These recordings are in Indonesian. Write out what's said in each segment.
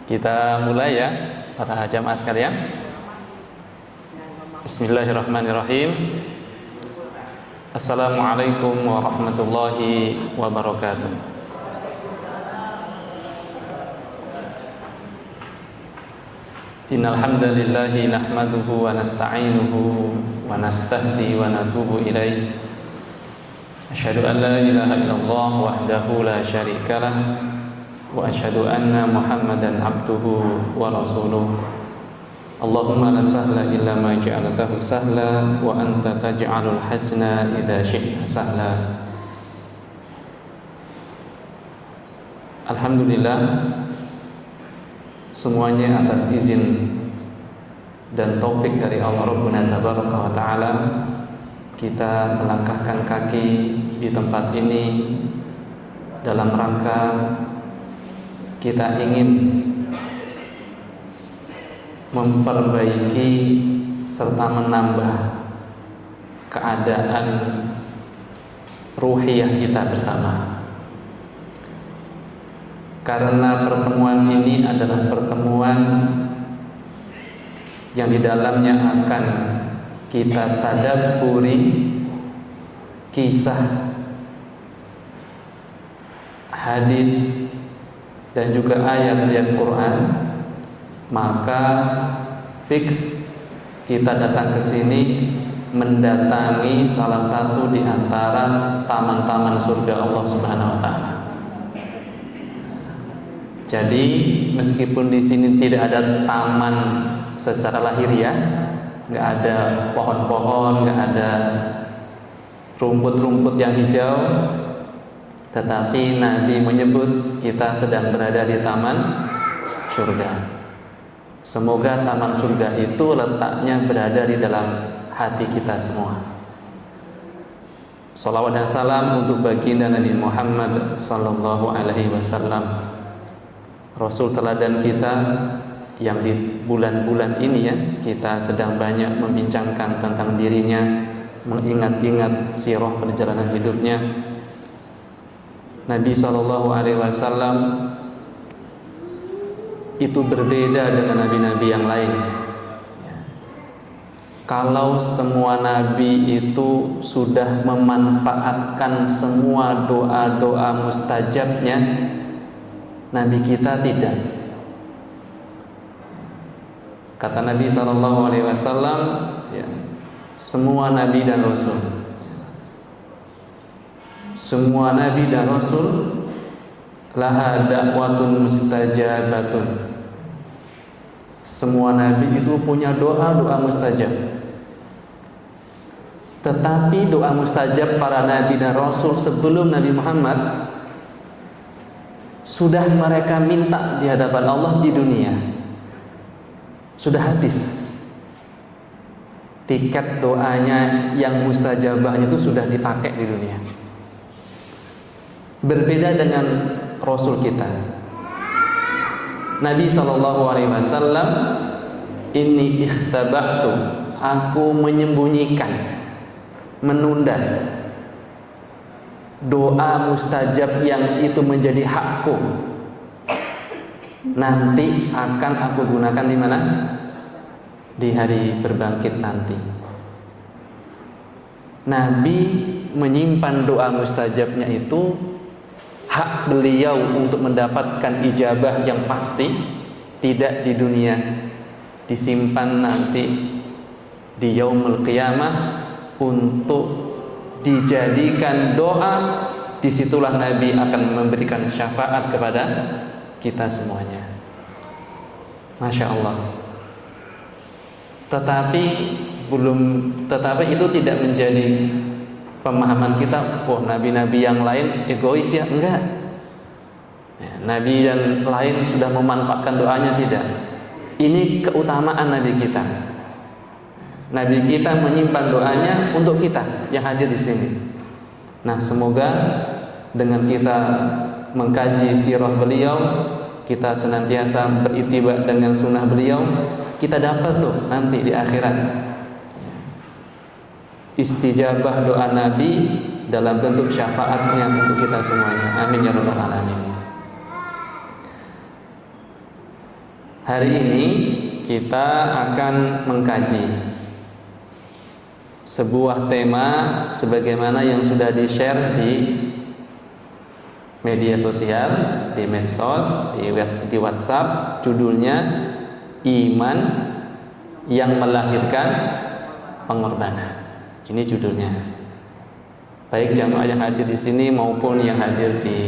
Kita mulai ya, para jamaah sekalian. Bismillahirrahmanirrahim. Assalamualaikum warahmatullahi wabarakatuh. Innal hamdalillahi nahmaduhu wa nasta'inuhu wa nastahdi wa natubu ilaih. Asyhadu an la ilaha illallah wahdahu la syarikalah wa asyhadu anna Muhammadan abduhu wa rasuluh. Allahumma la sahla illa ma ja'altahu sahla wa anta taj'alul hasna idza syi'ta sahla. Alhamdulillah, semuanya atas izin dan taufik dari Allah Rabbuna Tabaraka wa Ta'ala, kita melangkahkan kaki di tempat ini dalam rangka kita ingin memperbaiki serta menambah keadaan ruhiyah kita bersama. Karena pertemuan ini adalah pertemuan yang di dalamnya akan kita tadabburi kisah, hadis dan juga ayat-ayat Quran, maka fix kita datang ke sini mendatangi salah satu di antara taman-taman surga Allah Subhanahu wa Ta'ala. Jadi meskipun di sini tidak ada taman secara lahiriah, nggak ada pohon-pohon, nggak ada rumput-rumput yang hijau, tetapi Nabi menyebut kita sedang berada di taman surga. Semoga taman surga itu letaknya berada di dalam hati kita semua. Salawat dan salam untuk baginda Nabi Muhammad sallallahu alaihi wasallam, Rasul teladan kita yang di bulan-bulan ini ya, kita sedang banyak membincangkan tentang dirinya, mengingat-ingat sirah perjalanan hidupnya. Nabi sallallahu alaihi wasallam itu berbeda dengan nabi-nabi yang lain. Kalau semua nabi itu sudah memanfaatkan semua doa-doa mustajabnya, nabi kita tidak. Kata Nabi sallallahu alaihi wasallam, ya, semua nabi dan rasul, semua nabi dan rasul laha da'watun mustajabatun. Semua nabi itu punya doa-doa mustajab. Tetapi doa mustajab para nabi dan rasul sebelum Nabi Muhammad sudah mereka minta di hadapan Allah di dunia, sudah habis. Tiket doanya yang mustajabahnya itu sudah dipakai di dunia. Berbeda dengan Rasul kita, Nabi sallallahu alaihi wasallam, inni ikhtaba'tu, aku menyembunyikan, menunda doa mustajab yang itu menjadi hakku. Nanti akan aku gunakan di mana? Di hari berbangkit nanti. Nabi menyimpan doa mustajabnya itu, hak beliau untuk mendapatkan ijabah yang pasti, tidak di dunia, disimpan nanti di yaumul qiyamah untuk dijadikan doa. Disitulah Nabi akan memberikan syafaat kepada kita semuanya. Masya Allah. Tetapi itu tidak menjadi pemahaman kita, oh nabi-nabi yang lain egois ya, enggak. Nabi yang lain sudah memanfaatkan doanya, tidak. Ini keutamaan nabi kita. Nabi kita menyimpan doanya untuk kita yang hadir di sini. Nah, semoga dengan kita mengkaji sirah beliau, kita senantiasa berittiba dengan sunnah beliau, kita dapat tuh nanti di akhirat istijabah doa Nabi dalam bentuk syafaatnya untuk kita semuanya. Amin ya rabbal alamin. Hari ini kita akan mengkaji sebuah tema sebagaimana yang sudah di-share di media sosial, di medsos, di WhatsApp. Judulnya Iman yang Melahirkan Pengorbanan. Ini judulnya. Baik jamaah yang hadir di sini maupun yang hadir di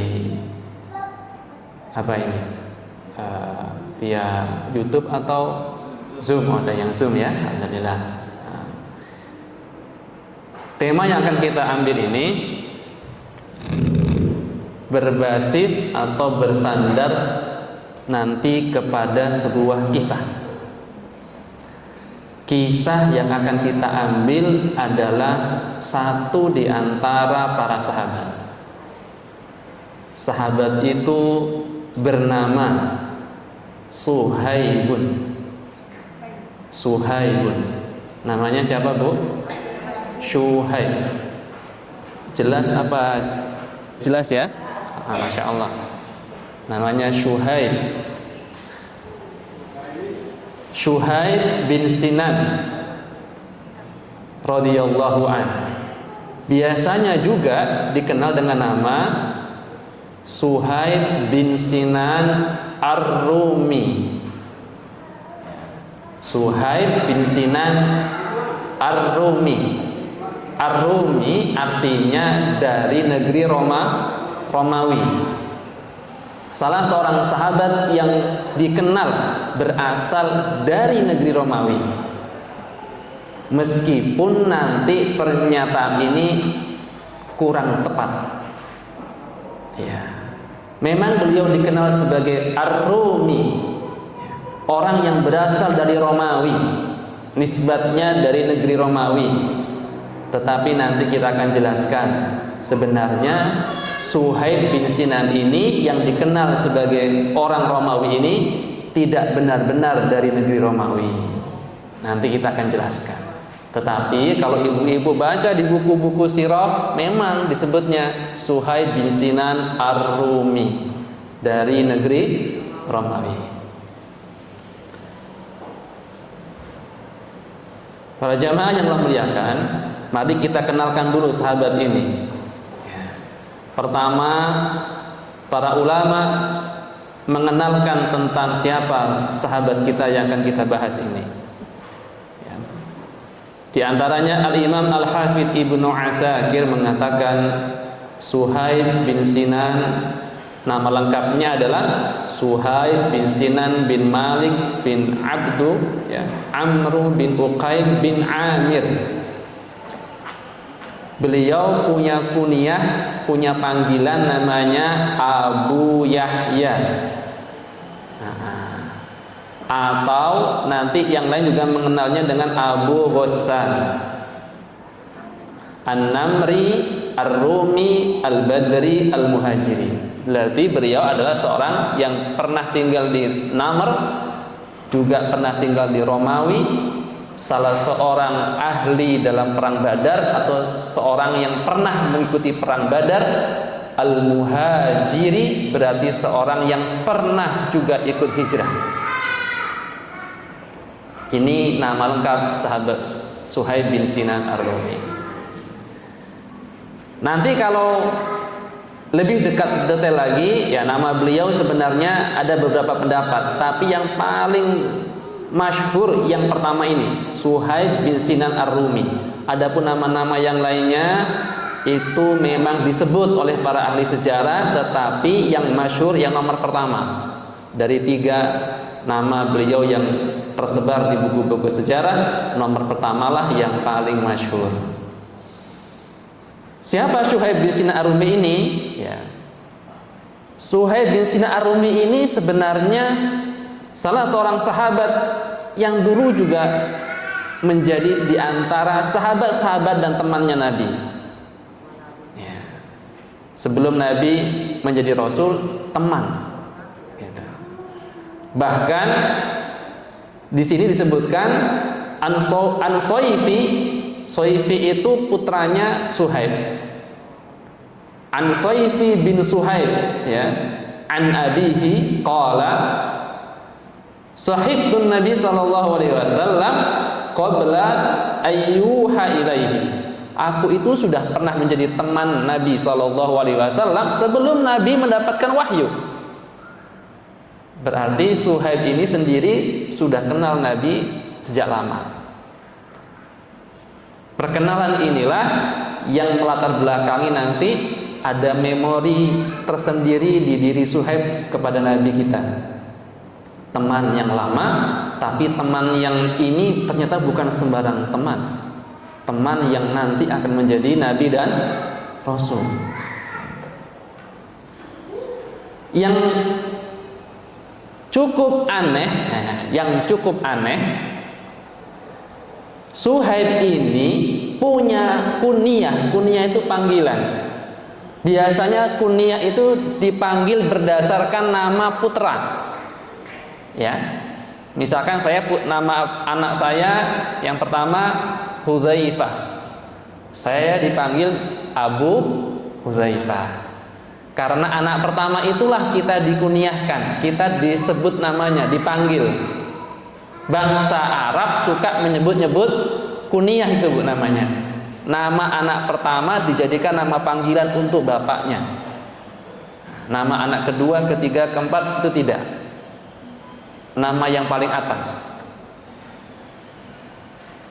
via YouTube atau Zoom. Ada yang Zoom ya, alhamdulillah. Tema yang akan kita ambil ini berbasis atau bersandar nanti kepada sebuah kisah. Kisah yang akan kita ambil adalah satu di antara para sahabat. Sahabat itu bernama Suhaibun. Namanya siapa, Bu? Suhaib. Jelas apa? Jelas ya? Masya Allah. Namanya Suhaib. Suhaib bin Sinan radhiyallahu anhu. Biasanya juga dikenal dengan nama Suhaib bin Sinan Ar-Rumi. Suhaib bin Sinan Ar-Rumi. Ar-Rumi artinya dari negeri Romawi. Salah seorang sahabat yang dikenal berasal dari negeri Romawi. Meskipun nanti pernyataan ini kurang tepat. Ya. Memang beliau dikenal sebagai Ar-Rumi, orang yang berasal dari Romawi, nisbatnya dari negeri Romawi. Tetapi nanti kita akan jelaskan sebenarnya Suhaib bin Sinan ini yang dikenal sebagai orang Romawi ini tidak benar-benar dari negeri Romawi. Nanti kita akan jelaskan. Tetapi kalau ibu-ibu baca di buku-buku sirah, memang disebutnya Suhaib bin Sinan Ar-Rumi, dari negeri Romawi. Para jamaah yang Allah muliakan, mari kita kenalkan dulu sahabat ini. Pertama, para ulama mengenalkan tentang siapa sahabat kita yang akan kita bahas ini. Di antaranya Al-Imam Al-Hafidh Ibnu Asakir mengatakan Suhaib bin Sinan, nama lengkapnya adalah Suhaib bin Sinan bin Malik bin Abdu Amru bin Uqaid bin Amir. Beliau punya kunyah, punya panggilan namanya Abu Yahya. Atau nanti yang lain juga mengenalnya dengan Abu Ghassan An-Namri Ar-Rumi Al-Badri Al-Muhajiri. Berarti beliau adalah seorang yang pernah tinggal di Namr, juga pernah tinggal di Romawi, salah seorang ahli dalam perang Badar atau seorang yang pernah mengikuti perang Badar. Al-Muhajiri berarti seorang yang pernah juga ikut hijrah. Ini nama lengkap sahabat Suhaib bin Sinan Ar-Rumi. Nanti kalau lebih dekat detail lagi, ya nama beliau sebenarnya ada beberapa pendapat, tapi yang paling masyhur yang pertama ini, Suhaib bin Sinan Ar-Rumi. Adapun nama-nama yang lainnya itu memang disebut oleh para ahli sejarah, tetapi yang masyhur yang nomor pertama dari 3 nama beliau yang tersebar di buku-buku sejarah, nomor pertamalah yang paling masyhur. Siapa Suhaib bin Sinan Ar-Rumi ini? Ya. Suhaib bin Sinan Ar-Rumi ini sebenarnya salah seorang sahabat yang dulu juga menjadi di antara sahabat-sahabat dan temannya Nabi. Ya. Sebelum Nabi menjadi Rasul, teman. Gitu. Bahkan di sini disebutkan An-Soifi. Soifi itu putranya Suhaib. An-Soifi bin Suhaib, ya. An abihi qala, Sahibtun Nabi sallallahu alaihi wasallam qabla ayyuha ilaihi. Aku itu sudah pernah menjadi teman Nabi sallallahu alaihi wasallam sebelum Nabi mendapatkan wahyu. Berarti Suhaib ini sendiri sudah kenal Nabi sejak lama. Perkenalan inilah yang melatar belakangi nanti ada memori tersendiri di diri Suhaib kepada Nabi kita. Teman yang lama, tapi teman yang ini ternyata bukan sembarang teman. Teman yang nanti akan menjadi Nabi dan Rasul. Yang cukup aneh, Suhaib ini punya kunyah. Kunyah itu panggilan. Biasanya kunyah itu dipanggil berdasarkan nama putra. Ya, misalkan nama anak saya yang pertama Hudzaifah, saya dipanggil Abu Hudzaifah. Karena anak pertama itulah kita dikunyahkan, kita disebut namanya, dipanggil. Bangsa Arab suka menyebut-nyebut kunyah itu Bu namanya. Nama anak pertama dijadikan nama panggilan untuk bapaknya. Nama anak kedua, ketiga, keempat itu tidak. Nama yang paling atas.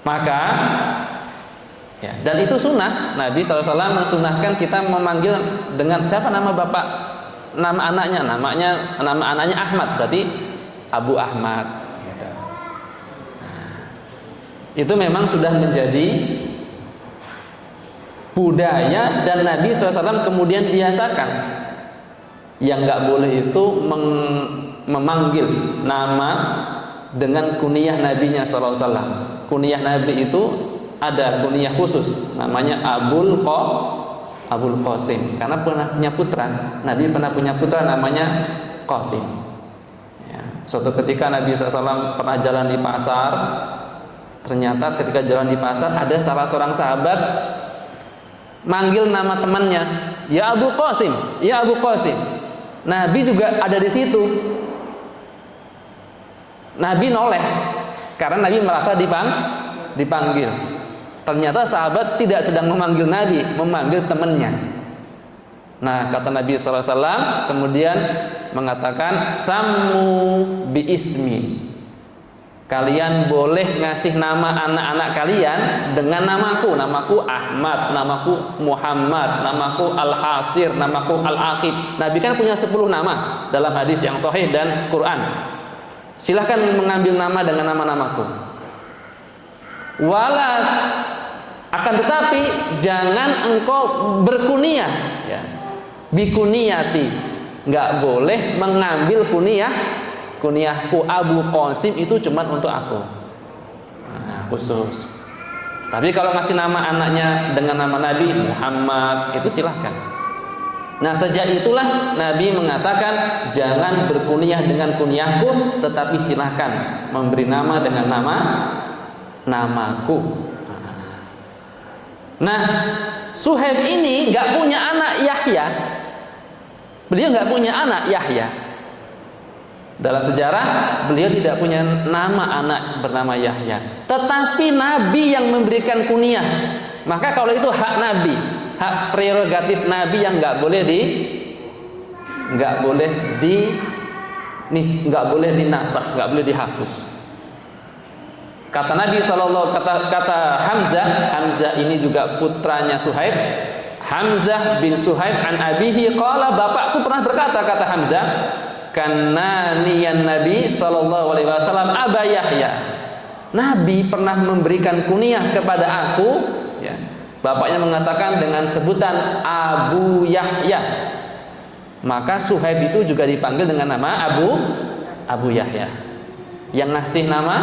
Maka ya, dan itu sunnah. Nabi SAW mensunahkan kita memanggil dengan siapa nama bapak, nama anaknya. Nama anaknya Ahmad, berarti Abu Ahmad. Nah, itu memang sudah menjadi budaya dan Nabi SAW kemudian biasakan. Yang nggak boleh itu memanggil nama dengan kunyah nabinya sallallahu alaihi wasallam. Kunyah nabi itu ada kunyah khusus namanya Abul Qasim karena pernah punya putra. Nabi pernah punya putra namanya Qasim. Ya. Suatu ketika Nabi SAW pernah jalan di pasar. Ternyata ketika jalan di pasar ada salah seorang sahabat manggil nama temannya, ya Abu Qasim, ya Abu Qasim. Nabi juga ada di situ. Nabi noleh karena Nabi merasa dipanggil. Ternyata sahabat tidak sedang memanggil Nabi, memanggil temannya. Nah, kata Nabi SAW kemudian mengatakan sammu bi ismi. Kalian boleh ngasih nama anak-anak kalian dengan namaku. Namaku Ahmad, namaku Muhammad, namaku Al-Hasir, namaku Al-Aqib. Nabi kan punya 10 nama dalam hadis yang sahih dan Quran. Silahkan mengambil nama dengan nama-namaku. Akan tetapi jangan engkau berkunyah, ya. Bikuniyati, nggak boleh mengambil kunyahku Abu Qasim itu cuma untuk aku. Nah, khusus. Tapi kalau ngasih nama anaknya dengan nama Nabi Muhammad itu silahkan. Nah, sejak itulah Nabi mengatakan jangan berkunyah dengan kunyahku, tetapi silahkan memberi nama dengan namaku. Nah, Suhaib ini nggak punya anak Yahya. Beliau nggak punya anak Yahya. Dalam sejarah beliau tidak punya nama anak bernama Yahya. Tetapi Nabi yang memberikan kunyah. Maka kalau itu hak Nabi, hak prerogatif Nabi yang nggak boleh dinasakh, nggak boleh dihapus. Kata Nabi SAW, kata Hamzah ini juga putranya Suhaib. Hamzah bin Suhaib an abihi qala, bapakku pernah berkata, kata Hamzah, kananiyan Nabi sallallahu alaihi wasallam Aba Yahya. Nabi pernah memberikan kunyah kepada aku, ya. Bapaknya mengatakan dengan sebutan Abu Yahya. Maka Suhaib itu juga dipanggil dengan nama Abu Yahya. Yang ngasih nama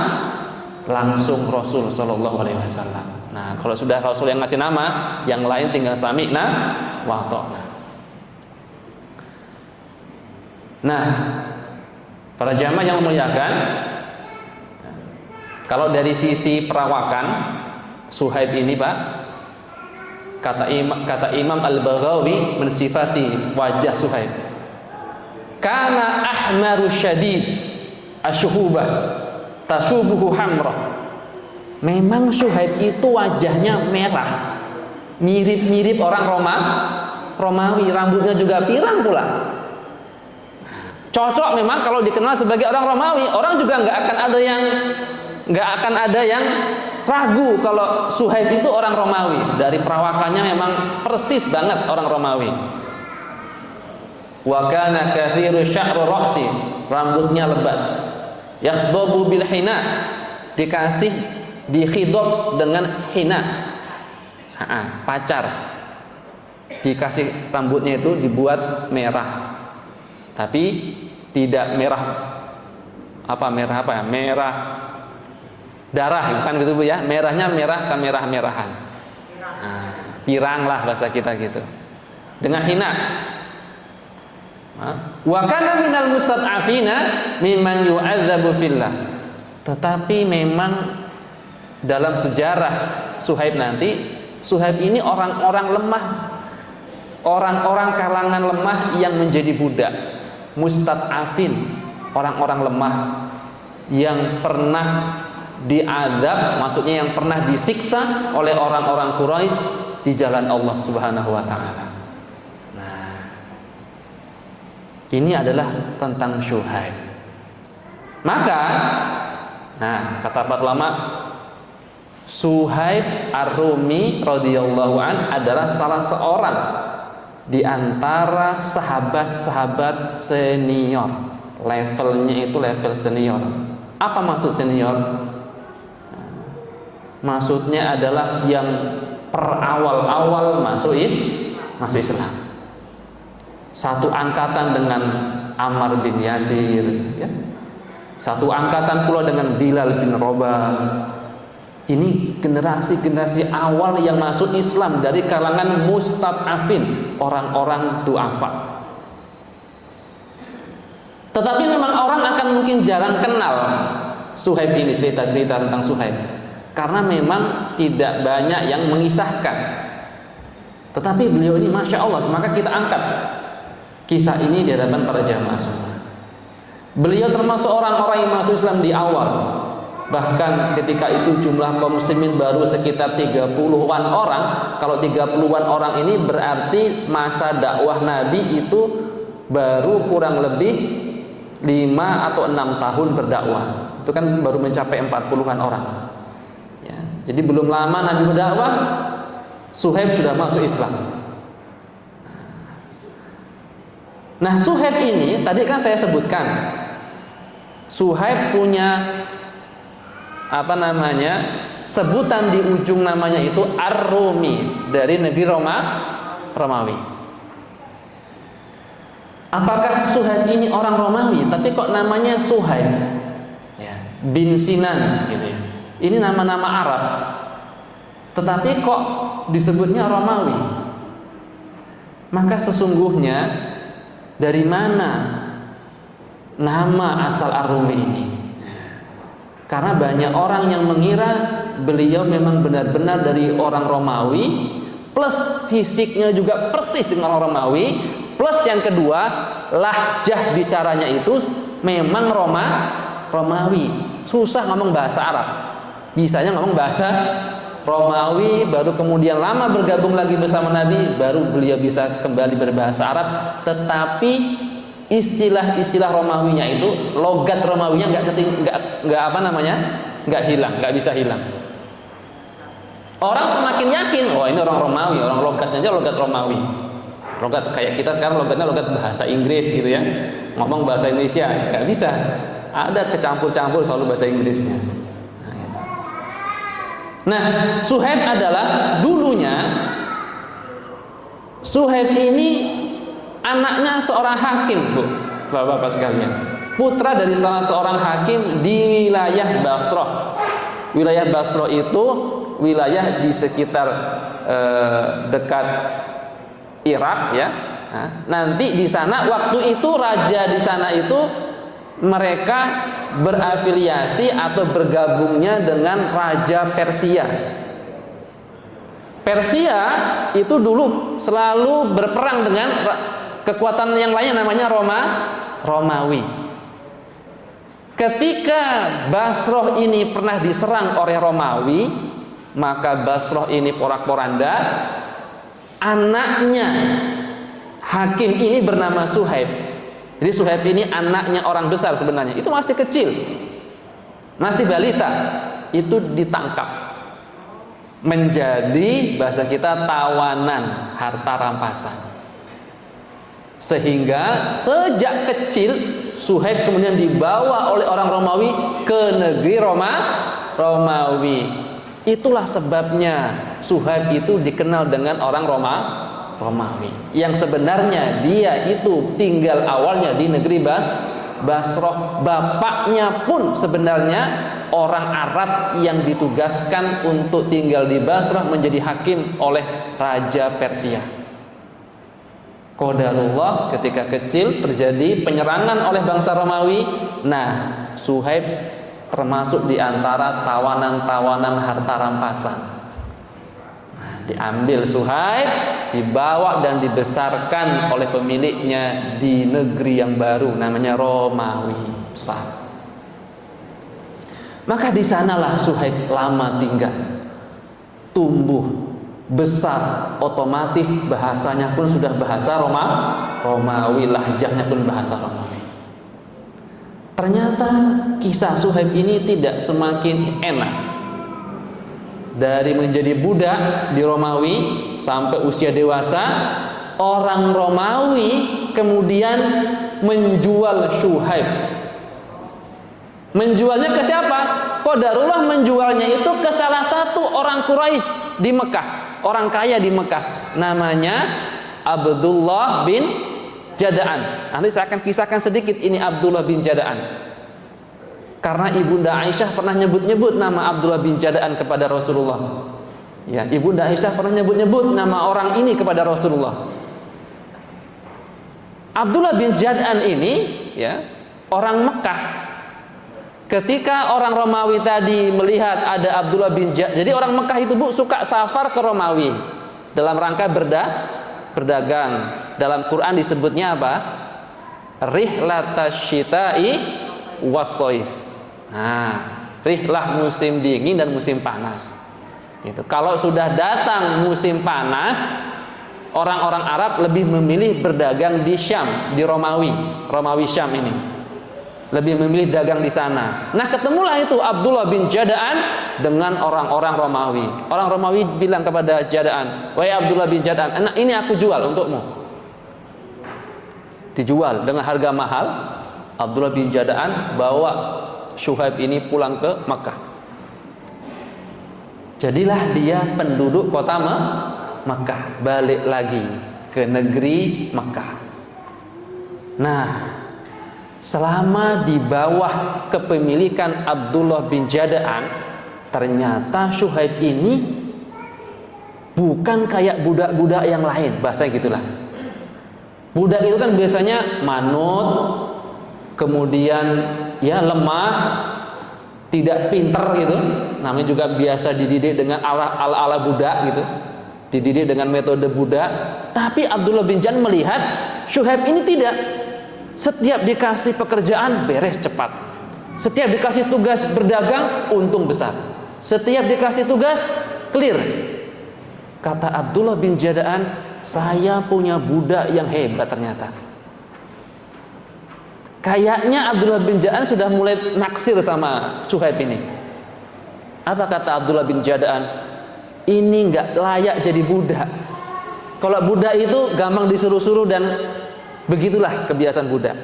langsung Rasul sallallahu alaihi wasallam. Nah, kalau sudah Rasul yang ngasih nama, yang lain tinggal sami'na wa ata'na. Nah, para jamaah yang memuliakan, kalau dari sisi perawakan Suhaib ini, Pak, kata Imam Al-Baghawi mensifati wajah Suhaib, kana ahmaru syadid asyuhubah tashubuhu hamrah. Memang Suhaib itu wajahnya merah, mirip-mirip orang Romawi, rambutnya juga pirang pula. Cocok memang kalau dikenal sebagai orang Romawi. Orang juga nggak akan ada yang ragu kalau Suhaib itu orang Romawi. Dari perawakannya memang persis banget orang Romawi. Wa kana kathiru sya'ru ra'si, rambutnya lebat. Yakhdabu bil hina, dikhidab dengan hina. Pacar. Dikasih rambutnya itu dibuat merah. Tapi tidak merah merah darah, bukan gitu Bu ya. Merahnya merah kemerah-merahan. Pirang lah bahasa kita gitu. Dengan hina. Wa kana minal mustad'afina mimman yu'adzabu fillah. Tetapi memang dalam sejarah Suhaib nanti, Suhaib ini orang-orang lemah, orang-orang kalangan lemah yang menjadi budak. Mustad'afin, orang-orang lemah yang pernah diadab, maksudnya yang pernah disiksa oleh orang-orang Quraisy di jalan Allah Subhanahu wa taala. Nah, ini adalah tentang Suhaib. Maka, kata para ulama, Suhaib Ar-Rumi radhiyallahu an adalah salah seorang di antara sahabat-sahabat senior. Levelnya itu level senior. Apa maksud senior? Maksudnya adalah yang awal masuk Islam. Satu angkatan dengan Ammar bin Yasir, ya. Satu angkatan pula dengan Bilal bin Rabah. Ini generasi-generasi awal yang masuk Islam dari kalangan mustad'afin, orang-orang du'afa. Tetapi memang orang akan mungkin jarang kenal Suhaib ini, cerita-cerita tentang Suhaib, karena memang tidak banyak yang mengisahkan. Tetapi beliau ini Masya Allah, maka kita angkat kisah ini di hadapan para jamaah semua. Beliau termasuk orang-orang yang masuk Islam di awal. Bahkan ketika itu jumlah kaum muslimin baru sekitar 30-an orang. Kalau 30-an orang ini berarti masa dakwah Nabi itu baru kurang lebih 5 atau 6 tahun berdakwah. Itu kan baru mencapai 40-an orang ya. Jadi belum lama Nabi berdakwah, Suhaib sudah masuk Islam. Nah, Suhaib ini tadi kan saya sebutkan, Suhaib punya sebutan di ujung namanya itu Ar-Rumi, dari negeri Romawi. Apakah Suhaib ini orang Romawi tapi kok namanya Suhaib ya, bin Sinan gitu ya. Ini nama-nama Arab, tetapi kok disebutnya Romawi? Maka sesungguhnya dari mana nama asal Ar-Rumi ini? Karena banyak orang yang mengira beliau memang benar-benar dari orang Romawi, plus fisiknya juga persis dengan orang Romawi, plus yang kedua lahjah bicaranya itu memang Romawi. Susah ngomong bahasa Arab, bisanya ngomong bahasa Romawi. Baru kemudian lama bergabung lagi bersama Nabi, baru beliau bisa kembali berbahasa Arab. Tetapi istilah-istilah Romawinya itu, logat Romawinya nggak hilang, nggak bisa hilang. Orang semakin yakin, oh ini orang Romawi, orang logatnya aja logat Romawi. Logat kayak kita sekarang logatnya logat bahasa Inggris gitu ya. Ngomong bahasa Indonesia nggak bisa, ada kecampur-campur selalu bahasa Inggrisnya. Nah, Suhaib adalah dulunya, Suhaib ini anaknya seorang hakim, Bu, Bapak-bapak sekalian. Putra dari salah seorang hakim di wilayah Basrah. Wilayah Basrah itu wilayah di sekitar dekat Irak ya. Nah, nanti di sana waktu itu raja di sana itu mereka berafiliasi atau bergabungnya dengan raja Persia. Persia itu dulu selalu berperang dengan kekuatan yang lainnya namanya Romawi. Ketika Basroh ini pernah diserang oleh Romawi, maka Basroh ini porak-poranda. Anaknya hakim ini bernama Suhaib. Jadi Suhaib ini anaknya orang besar sebenarnya. Itu masih kecil, masih balita. Itu ditangkap menjadi, bahasa kita, tawanan harta rampasan. Sehingga sejak kecil Suhaib kemudian dibawa oleh orang Romawi ke negeri Romawi. Itulah sebabnya Suhaib itu dikenal dengan orang Romawi. Yang sebenarnya dia itu tinggal awalnya di negeri Basroh. Bapaknya pun sebenarnya orang Arab yang ditugaskan untuk tinggal di Basroh menjadi hakim oleh Raja Persia. Qadarullah, ketika kecil terjadi penyerangan oleh bangsa Romawi. Nah, Suhaib termasuk di antara tawanan-tawanan harta rampasan. Nah, diambil Suhaib, dibawa dan dibesarkan oleh pemiliknya di negeri yang baru namanya Romawi besar. Maka di sanalah Suhaib lama tinggal, tumbuh besar, otomatis bahasanya pun sudah bahasa Romawi, lahjahnya pun bahasa Romawi. Ternyata kisah Suhaib ini tidak semakin enak. Dari menjadi budak di Romawi sampai usia dewasa, orang Romawi kemudian menjual Suhaib. Menjualnya ke siapa? Qadarullah menjualnya itu ke salah satu orang Quraisy di Mekah, orang kaya di Mekah, namanya Abdullah bin Jada'an. Nanti saya akan kisahkan sedikit ini Abdullah bin Jada'an. Karena Ibunda Aisyah pernah nyebut-nyebut nama Abdullah bin Jada'an kepada Rasulullah. Ya, Ibunda Aisyah pernah nyebut-nyebut nama orang ini kepada Rasulullah. Abdullah bin Jada'an ini, ya, orang Mekah. Ketika orang Romawi tadi melihat ada Abdullah bin Jada'an, jadi orang Mekah itu, Bu, suka safar ke Romawi dalam rangka berdagang. Dalam Quran disebutnya apa? Rihlatasyita'i wassoif. Nah, rihlah musim dingin dan musim panas. Gitu. Kalau sudah datang musim panas, orang-orang Arab lebih memilih berdagang di Syam, di Romawi Syam ini. Lebih memilih dagang di sana. Nah, ketemulah itu Abdullah bin Jada'an dengan orang-orang Romawi. Orang Romawi bilang kepada Jada'an, "Wahai Abdullah bin Jada'an, ini aku jual untukmu." Dijual dengan harga mahal. Abdullah bin Jada'an bawa Suhaib ini pulang ke Makkah. Jadilah dia penduduk kota Makkah, balik lagi ke negeri Makkah. Nah, selama di bawah kepemilikan Abdullah bin Jada'an, ternyata Suhaib ini bukan kayak budak-budak yang lain, bahasanya gitulah. Budak itu kan biasanya manut, kemudian ya lemah, tidak pinter gitu. Namanya juga biasa dididik dengan ala budak gitu, dididik dengan metode budak. Tapi Abdullah bin Jada'an melihat Suhaib ini tidak. Setiap dikasih pekerjaan beres cepat. Setiap dikasih tugas berdagang untung besar. Setiap dikasih tugas clear. Kata Abdullah bin Jada'an, saya punya budak yang hebat ternyata. Kayaknya Abdullah bin Jada'an sudah mulai naksir sama Suhaib ini. Apa kata Abdullah bin Jada'an? Ini nggak layak jadi budak. Kalau budak itu gampang disuruh-suruh dan begitulah kebiasaan budak.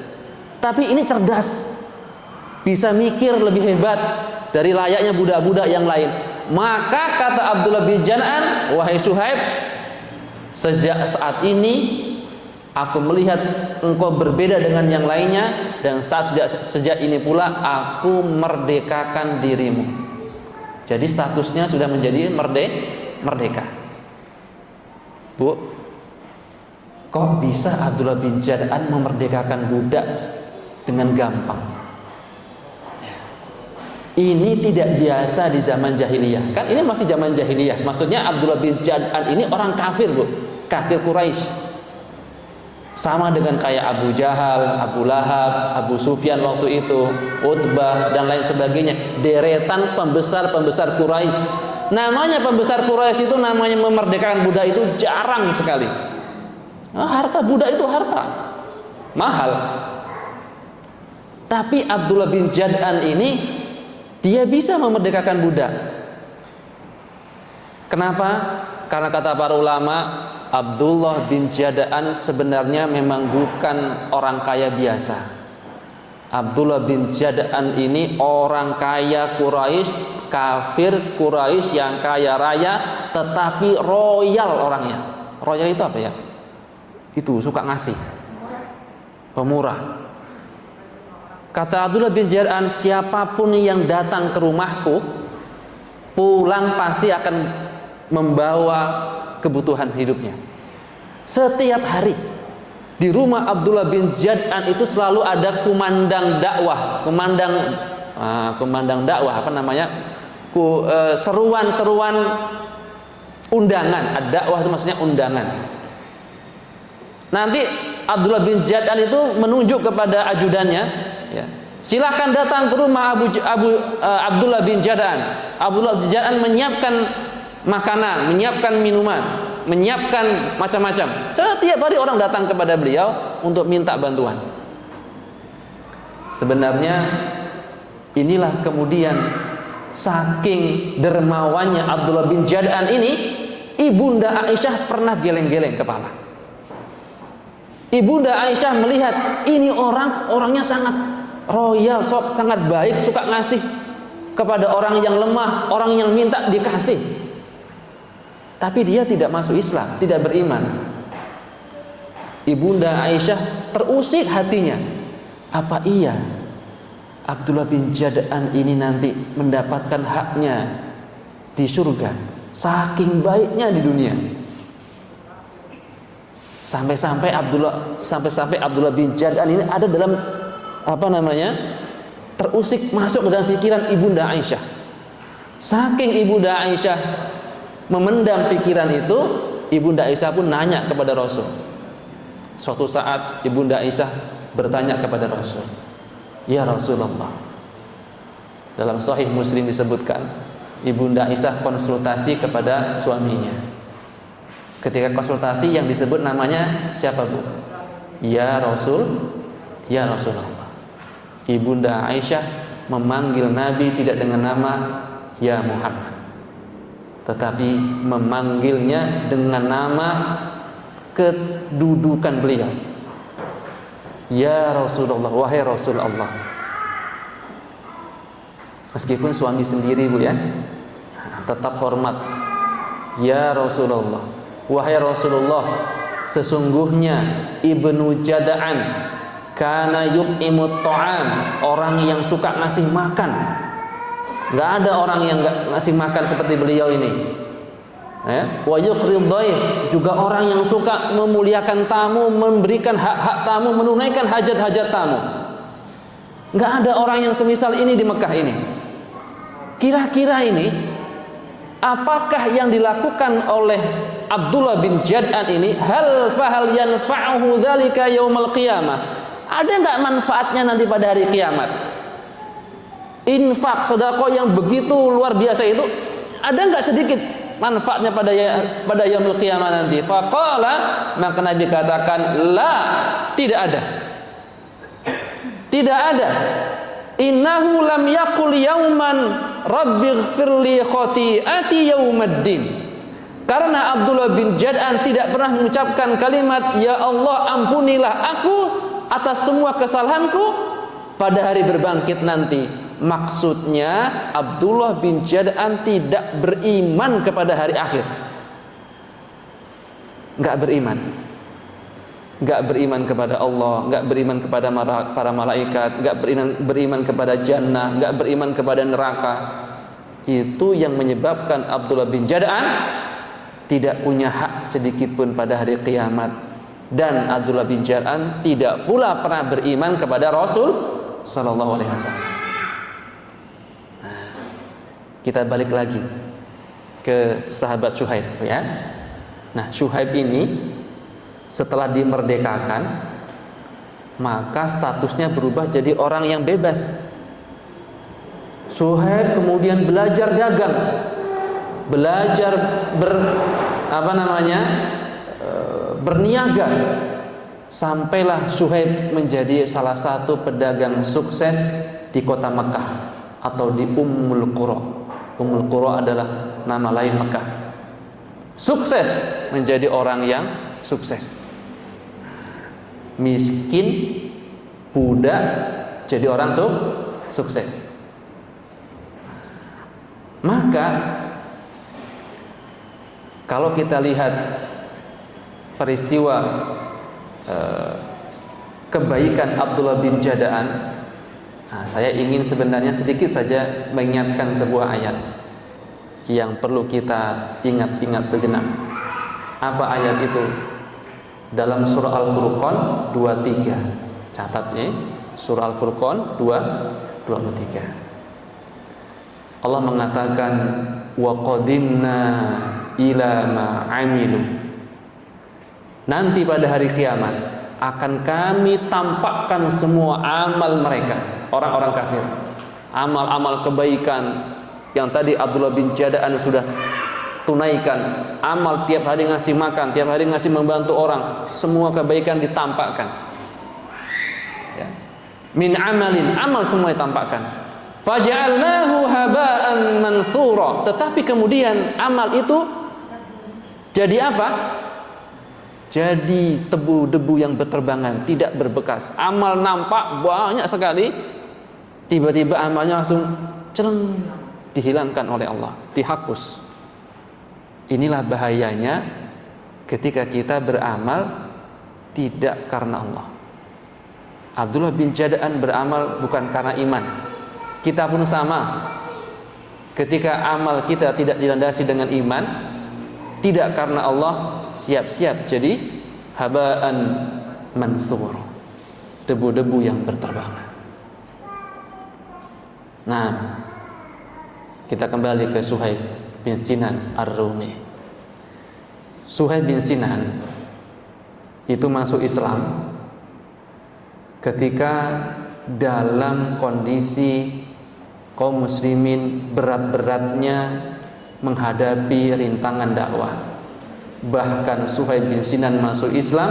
Tapi ini cerdas, bisa mikir lebih hebat dari layaknya budak-budak yang lain. Maka kata Abdullah bin Jada'an, wahai Suhaib, sejak saat ini aku melihat engkau berbeda dengan yang lainnya, dan sejak ini pula aku merdekakan dirimu. Jadi statusnya sudah menjadi merdeka. Bu, kok bisa Abdullah bin Jada'an memerdekakan budak dengan gampang? Ini tidak biasa di zaman jahiliyah. Kan ini masih zaman jahiliyah. Maksudnya Abdullah bin Jada'an ini orang kafir, Bu. Kafir Quraisy. Sama dengan kayak Abu Jahal, Abu Lahab, Abu Sufyan waktu itu, Utbah dan lain sebagainya, deretan pembesar-pembesar Quraisy. Namanya pembesar Quraisy itu namanya memerdekakan budak itu jarang sekali. Nah, harta budak itu harta mahal. Tapi Abdullah bin Jad'an ini dia bisa memerdekakan budak. Kenapa? Karena kata para ulama, Abdullah bin Jad'an sebenarnya memang bukan orang kaya biasa. Abdullah bin Jad'an ini orang kaya Quraisy, kafir Quraisy yang kaya raya, tetapi royal orangnya. Royal itu apa ya? Itu suka ngasih, pemurah. Kata Abdullah bin Jad'an, siapapun yang datang ke rumahku pulang pasti akan membawa kebutuhan hidupnya. Setiap hari di rumah Abdullah bin Jad'an itu selalu ada kumandang dakwah, kumandang dakwah apa namanya? Seruan-seruan undangan. Ad-dakwah itu maksudnya undangan. Nanti Abdullah bin Jad'an itu menunjuk kepada ajudannya, ya, silakan datang ke rumah Abdullah bin Jad'an. Abdullah bin Jad'an menyiapkan makanan, menyiapkan minuman, menyiapkan macam-macam. Setiap hari orang datang kepada beliau untuk minta bantuan. Sebenarnya inilah kemudian saking dermawannya Abdullah bin Jad'an ini, Ibunda Aisyah pernah geleng-geleng kepala. Ibunda Aisyah melihat ini orangnya sangat royal, sangat baik, suka ngasih kepada orang yang lemah, orang yang minta dikasih. Tapi dia tidak masuk Islam, tidak beriman. Ibunda Aisyah terusik hatinya. Apa iya Abdullah bin Jad'an ini nanti mendapatkan haknya di surga? Saking baiknya di dunia. Sampai-sampai Abdullah bin Jad'an ini ada dalam terusik masuk ke dalam pikiran Ibunda Aisyah. Saking Ibunda Aisyah memendam pikiran itu, Ibunda Aisyah pun nanya kepada Rasul. Suatu saat Ibunda Aisyah bertanya kepada Rasul, "Ya Rasulullah." Dalam Sahih Muslim disebutkan, Ibunda Aisyah konsultasi kepada suaminya. Ketika konsultasi yang disebut namanya siapa, Bu? Ya Rasul, ya Rasulullah. Ibunda Aisyah memanggil Nabi tidak dengan nama ya Muhammad, tetapi memanggilnya dengan nama kedudukan beliau. Ya Rasulullah, wahai Rasulullah. Meskipun suami sendiri, Bu, ya, tetap hormat. Ya Rasulullah, wahai Rasulullah, sesungguhnya Ibnu Jad'an kana yut'imut ta'am, orang yang suka ngasih makan. Enggak ada orang yang enggak ngasih makan seperti beliau ini. Wa yuqrid dhaif, juga orang yang suka memuliakan tamu, memberikan hak-hak tamu, menunaikan hajat-hajat tamu. Enggak ada orang yang semisal ini di Mekah ini. Kira-kira ini apakah yang dilakukan oleh Abdullah bin Jad'an ini fahal yanfa'uhu dzalika yaumal qiyamah? Ada enggak manfaatnya nanti pada hari kiamat? Infak, sedekah yang begitu luar biasa itu, ada enggak sedikit manfaatnya pada yaumul qiyamah nanti? Faqala, maka Nabi katakan, la, tidak ada. Tidak ada. Innahu lam yaqul yauman rabbighfirli khati'ati yaumaddin. Karena Abdullah bin Jad'an tidak pernah mengucapkan kalimat ya Allah ampunilah aku atas semua kesalahanku pada hari berbangkit nanti. Maksudnya Abdullah bin Jad'an tidak beriman kepada hari akhir. Enggak beriman. Enggak beriman kepada Allah, enggak beriman kepada para malaikat, enggak beriman kepada jannah, enggak beriman kepada neraka. Itu yang menyebabkan Abdullah bin Jad'an tidak punya hak sedikit pun pada hari kiamat. Dan Abdullah bin Jad'an tidak pula pernah beriman kepada Rasul sallallahu alaihi wasallam. Nah, kita balik lagi ke sahabat Syuaib, ya. Nah, Syuaib ini setelah dimerdekakan, maka statusnya berubah jadi orang yang bebas. Suhaib kemudian belajar dagang, belajar berniaga, sampailah Suhaib menjadi salah satu pedagang sukses di kota Mekah atau di Ummul Qura. Ummul Qura adalah nama lain Mekah. Sukses, menjadi orang yang sukses. Miskin, budak, jadi orang sukses. Maka kalau kita lihat peristiwa kebaikan Abdullah bin Jada'an, saya ingin sebenarnya sedikit saja mengingatkan sebuah ayat yang perlu kita ingat-ingat sejenak. Apa ayat itu? Dalam surah Al-Furqan 23. Catat ya, surah Al-Furqan 23. Allah mengatakan, wa qadimna ila ma amilu. Nanti pada hari kiamat akan kami tampakkan semua amal mereka, orang-orang kafir. Amal-amal kebaikan yang tadi Abdullah bin Jada'an sudah tunaikan, amal tiap hari ngasih makan, tiap hari ngasih membantu orang, semua kebaikan ditampakkan ya. Min amalin, amal semua ditampakkan. Faja'alnahu haba'an mansura. Tetapi kemudian amal itu jadi apa? Jadi debu-debu yang berterbangan, tidak berbekas. Amal nampak banyak sekali, tiba-tiba amalnya langsung celeng, dihilangkan oleh Allah, dihapus. Inilah bahayanya ketika kita beramal tidak karena Allah. Abdullah bin Jada'an beramal bukan karena iman. Kita pun sama. Ketika amal kita tidak dilandasi dengan iman, tidak karena Allah, siap-siap jadi haba'an mansur, debu-debu yang berterbangan. Nah, kita kembali ke Suhaib bin Sinan Ar-Rumi. Suhaib bin Sinan itu masuk Islam ketika dalam kondisi kaum muslimin berat-beratnya menghadapi rintangan dakwah. Bahkan Suhaib bin Sinan masuk Islam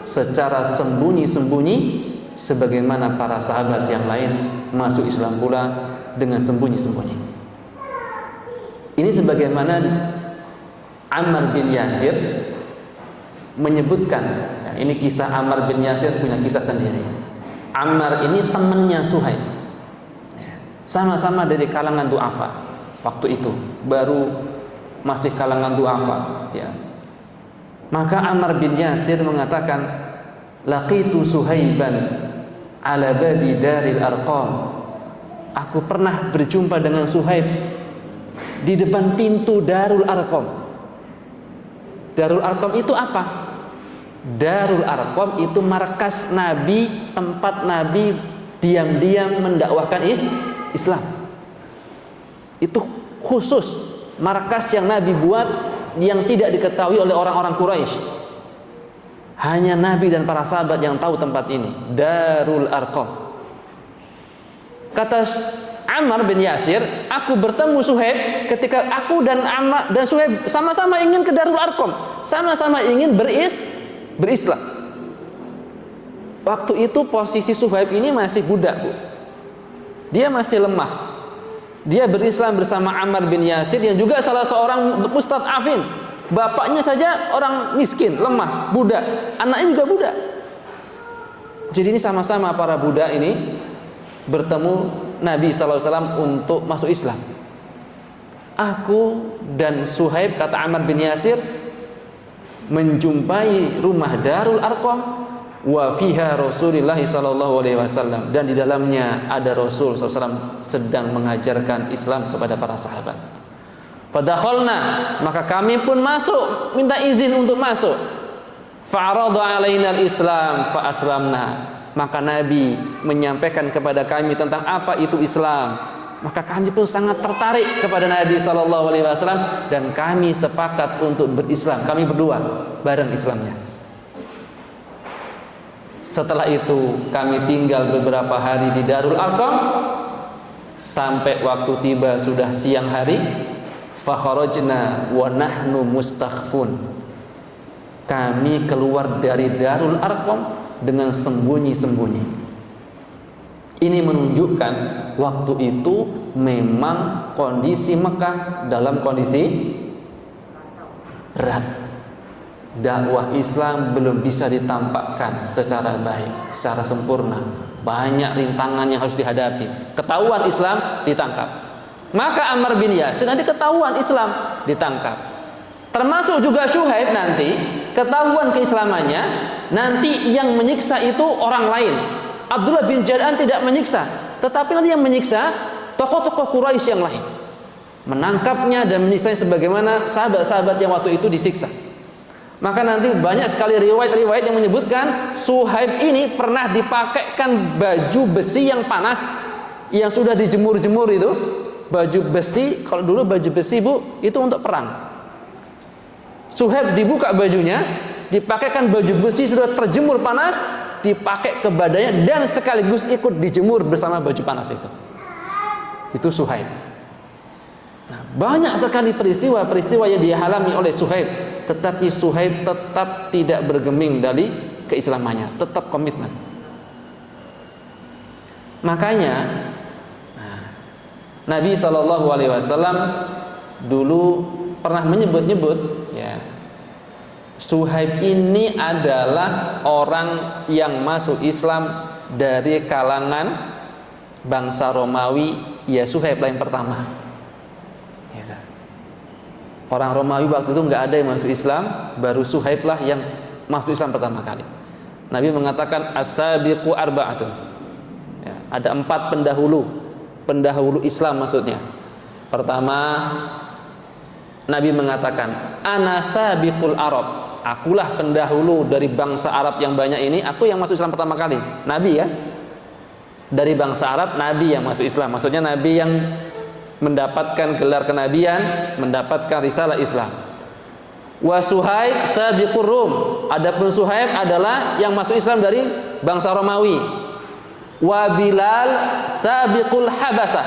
secara sembunyi-sembunyi, sebagaimana para sahabat yang lain masuk Islam pula dengan sembunyi-sembunyi. Ini sebagaimana Ammar bin Yasir menyebutkan, ya, ini kisah Ammar bin Yasir punya kisah sendiri. Ammar ini temannya Suhaib, sama-sama dari kalangan du'afa. Waktu itu baru masih kalangan du'afa ya. Maka Ammar bin Yasir mengatakan, laqitu Suhaiban ala babi daril Arqam. Aku pernah berjumpa dengan Suhaib di depan pintu Darul Arqam. Darul Arqam itu apa? Darul Arqam itu markas Nabi, tempat Nabi diam-diam mendakwahkan Islam. Itu khusus markas yang Nabi buat, yang tidak diketahui oleh orang-orang Quraisy. Hanya Nabi dan para sahabat yang tahu tempat ini, Darul Arqam. Kata Ammar bin Yasir, aku bertemu Suhaib ketika aku dan Ammar dan Suhaib sama-sama ingin ke Darul Arqam, sama-sama ingin berislam. Waktu itu posisi Suhaib ini masih budak, Bu. Dia masih lemah. Dia berislam bersama Ammar bin Yasir yang juga salah seorang Ustadz Afin. Bapaknya saja orang miskin, lemah, budak. Anaknya juga budak. Jadi ini sama-sama para budak ini bertemu Nabi SAW untuk masuk Islam. Aku dan Suhaib, kata Ammar bin Yasir, menjumpai rumah Darul Arqam, wa fiha Rasulullah sallallahu alaihi wasallam, dan di dalamnya ada Rasul SAW sedang mengajarkan Islam kepada para sahabat. Fadakhalna, maka kami pun masuk, minta izin untuk masuk. Fa'arada alaina al-Islam fa aslamna, maka Nabi menyampaikan kepada kami tentang apa itu Islam. Maka kami pun sangat tertarik kepada Nabi sallallahu alaihi wasallam dan kami sepakat untuk berislam. Kami berdua bareng Islamnya. Setelah itu kami tinggal beberapa hari di Darul Arqam sampai waktu tiba sudah siang hari. Fakharajna wa nahnu mustakhfun. Kami keluar dari Darul Arqam dengan sembunyi-sembunyi. Ini menunjukkan waktu itu memang kondisi Mekah dalam kondisi berat. Dakwah Islam belum bisa ditampakkan secara baik, secara sempurna. Banyak rintangan yang harus dihadapi. Ketahuan Islam ditangkap. Maka Ammar bin Yasir nanti ketahuan Islam ditangkap. Termasuk juga Syuhaib nanti ketahuan keislamannya, nanti yang menyiksa itu orang lain. Abdullah bin Jad'an tidak menyiksa, tetapi nanti yang menyiksa tokoh-tokoh Quraisy yang lain, menangkapnya dan menyiksanya sebagaimana sahabat-sahabat yang waktu itu disiksa. Maka nanti banyak sekali riwayat-riwayat yang menyebutkan Syuhaib ini pernah dipakaikan baju besi yang panas, yang sudah dijemur-jemur itu. Baju besi, kalau dulu baju besi Bu, itu untuk perang. Syuhaib dibuka bajunya, dipakaikan baju besi sudah terjemur panas, dipakai ke badannya dan sekaligus ikut dijemur bersama baju panas itu. Itu Syuhaib. Nah, banyak sekali peristiwa-peristiwa yang dialami oleh Syuhaib, tetapi Syuhaib tetap tidak bergeming dari keislamannya, tetap komitmen. Makanya Nabi SAW dulu pernah menyebut-nyebut, ya, Syuhaib ini adalah orang yang masuk Islam dari kalangan bangsa Romawi. Ya, Syuhaib lah yang pertama. Orang Romawi waktu itu nggak ada yang masuk Islam, baru Syuhaib lah yang masuk Islam pertama kali. Nabi mengatakan as-sabiqu arba'atun. Ya, ada 4 pendahulu Islam maksudnya. Pertama, Nabi mengatakan ana sabiqul Arab, akulah pendahulu dari bangsa Arab yang banyak ini, aku yang masuk Islam pertama kali. Nabi ya, dari bangsa Arab Nabi yang masuk Islam, maksudnya Nabi yang mendapatkan gelar kenabian, mendapatkan risalah Islam. Wa Syuhaib sabiqur Rum, adapun Syuhaib adalah yang masuk Islam dari bangsa Romawi. Wa Bilal sabiqul Habasah,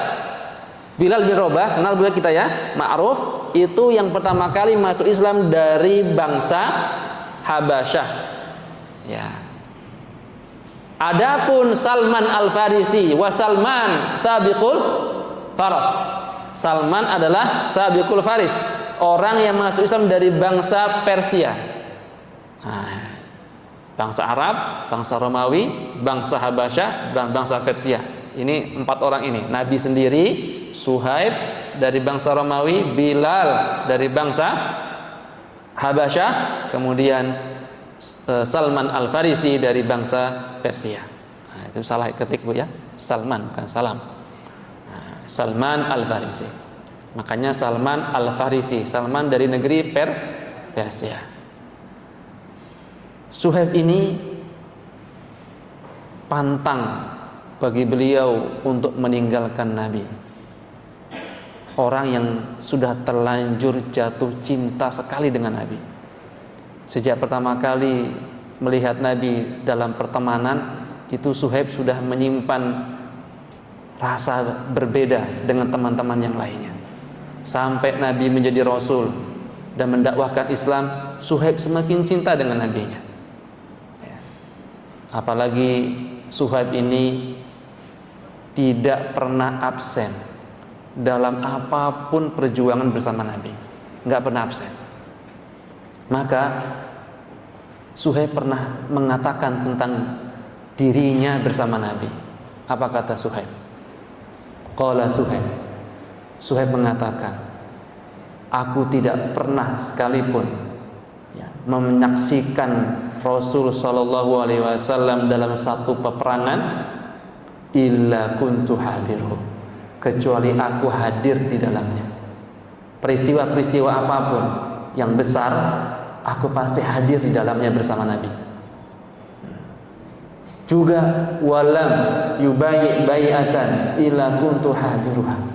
Bilal bin Rabah, kenal juga kita ya, ma'ruf, itu yang pertama kali masuk Islam dari bangsa Habasyah. Ya. Adapun Salman Al-Farisi wa Salman sabiqul Faras. Salman adalah sabiqul Faris, orang yang masuk Islam dari bangsa Persia. Nah, bangsa Arab, bangsa Romawi, bangsa Habasyah, dan bangsa Persia. Ini 4 orang ini. Nabi sendiri, Syuhaib dari bangsa Romawi, Bilal dari bangsa Habasyah, kemudian Salman Al-Farisi dari bangsa Persia. Nah, itu salah ketik Bu ya, Salman bukan Salam. Nah, Salman Al-Farisi. Makanya Salman Al-Farisi, Salman dari negeri Persia. Syuhaib ini pantang bagi beliau untuk meninggalkan Nabi. Orang yang sudah terlanjur jatuh cinta sekali dengan Nabi. Sejak pertama kali melihat Nabi dalam pertemanan, itu Syuhaib sudah menyimpan rasa berbeda dengan teman-teman yang lainnya. Sampai Nabi menjadi Rasul dan mendakwahkan Islam, Syuhaib semakin cinta dengan Nabi-Nya. Apalagi Syuhaib ini tidak pernah absen dalam apapun perjuangan bersama Nabi, nggak pernah absen. Maka Syuhaib pernah mengatakan tentang dirinya bersama Nabi. Apa kata Syuhaib? Qala Syuhaib mengatakan, aku tidak pernah sekalipun menyaksikan Rasul Shallallahu Alaihi Wasallam dalam satu peperangan illa kuntu hadirhu, kecuali aku hadir di dalamnya. Peristiwa-peristiwa apapun yang besar, aku pasti hadir di dalamnya bersama Nabi. Juga walam yubayyi bai'atan illa kuntu hadiruha.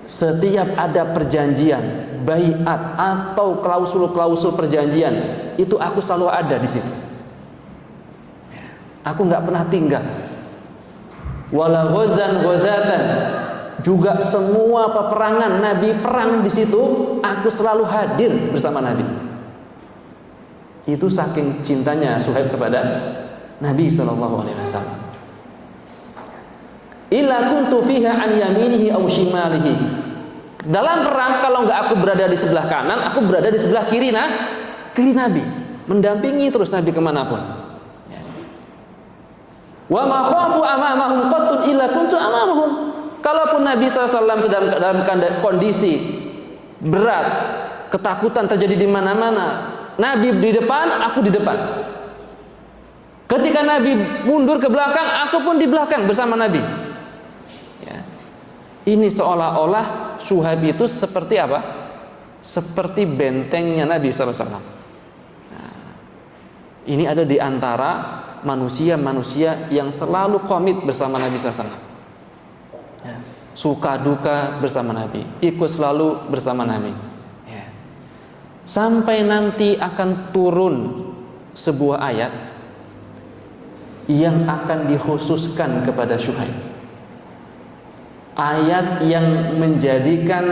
Setiap ada perjanjian, baiat atau klausul-klausul perjanjian, itu aku selalu ada di situ. Aku nggak pernah tinggal. Wala ghazan ghazatan, juga semua peperangan Nabi perang di situ, aku selalu hadir bersama Nabi. Itu saking cintanya Suhaib kepada Nabi sallallahu alaihi wasallam. Illa kuntu fiha an yaminihi aw shimalihi. Dalam perang kalau nggak aku berada di sebelah kanan, aku berada di sebelah kiri Nabi, mendampingi terus Nabi kemanapun. Wa ma khafu amamahum qattun illa kuntu amamahum. Kalaupun Nabi SAW sedang dalam kondisi berat, ketakutan terjadi di mana-mana, Nabi di depan, aku di depan. Ketika Nabi mundur ke belakang, aku pun di belakang bersama Nabi. Ya. Ini seolah-olah Suhaib itu seperti apa? Seperti bentengnya Nabi SAW. Nah, ini ada di antara manusia-manusia yang selalu komit bersama Nabi SAW. Ya. Suka duka bersama Nabi, ikut selalu bersama Nabi. Ya. Sampai nanti akan turun sebuah ayat yang akan dikhususkan kepada Suhaib. Ayat yang menjadikan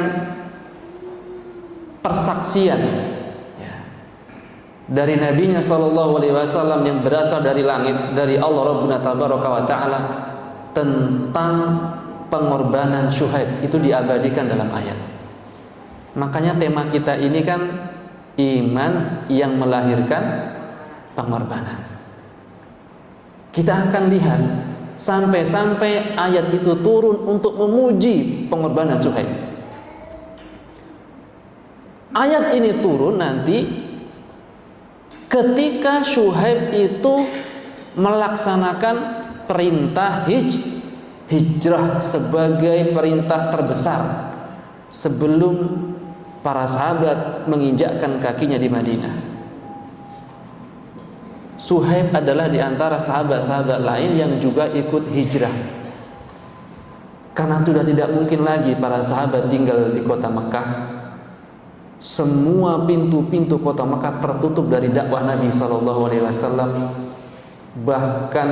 persaksian ya, dari Nabinya Shallallahu Alaihi Wasallam yang berasal dari langit, dari Allah Rabbuna Tabaraka wa Taala, tentang pengorbanan Suhaib itu diabadikan dalam ayat. Makanya tema kita ini kan iman yang melahirkan pengorbanan. Kita akan lihat sampai-sampai ayat itu turun untuk memuji pengorbanan Suhaib. Ayat ini turun nanti ketika Suhaib itu melaksanakan perintah hijrah sebagai perintah terbesar sebelum para sahabat menginjakkan kakinya di Madinah. Suhaib adalah di antara sahabat-sahabat lain yang juga ikut hijrah. Karena sudah tidak mungkin lagi para sahabat tinggal di kota Mekah. Semua pintu-pintu kota Mekah tertutup dari dakwah Nabi sallallahu alaihi wasallam. Bahkan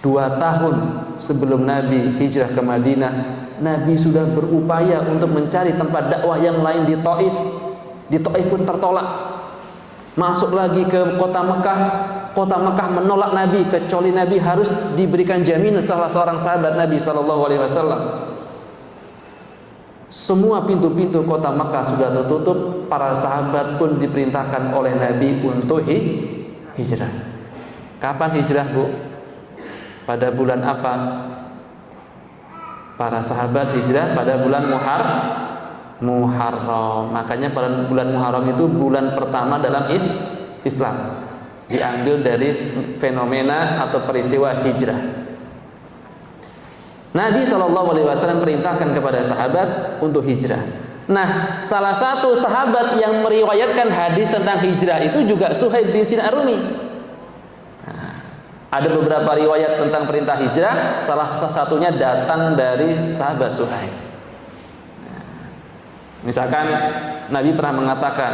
2 tahun sebelum Nabi hijrah ke Madinah, Nabi sudah berupaya untuk mencari tempat dakwah yang lain di Taif. Di Taif pun tertolak. Masuk lagi ke kota Mekah menolak Nabi, kecuali Nabi harus diberikan jaminan salah seorang sahabat Nabi sallallahu alaihi wasallam. Semua pintu-pintu kota Mekah sudah tertutup, para sahabat pun diperintahkan oleh Nabi untuk hijrah. Kapan hijrah, Bu? Pada bulan apa? Para sahabat hijrah pada bulan Muharram. Makanya pada bulan Muharram itu bulan pertama dalam Islam. Diambil dari fenomena atau peristiwa hijrah. Nabi SAW perintahkan kepada sahabat untuk hijrah. Nah, salah satu sahabat yang meriwayatkan hadis tentang hijrah itu juga Suhaib bin Sinan Ar-Rumi. Nah, ada beberapa riwayat tentang perintah hijrah, salah satunya datang dari sahabat Suhaib. Misalkan Nabi pernah mengatakan,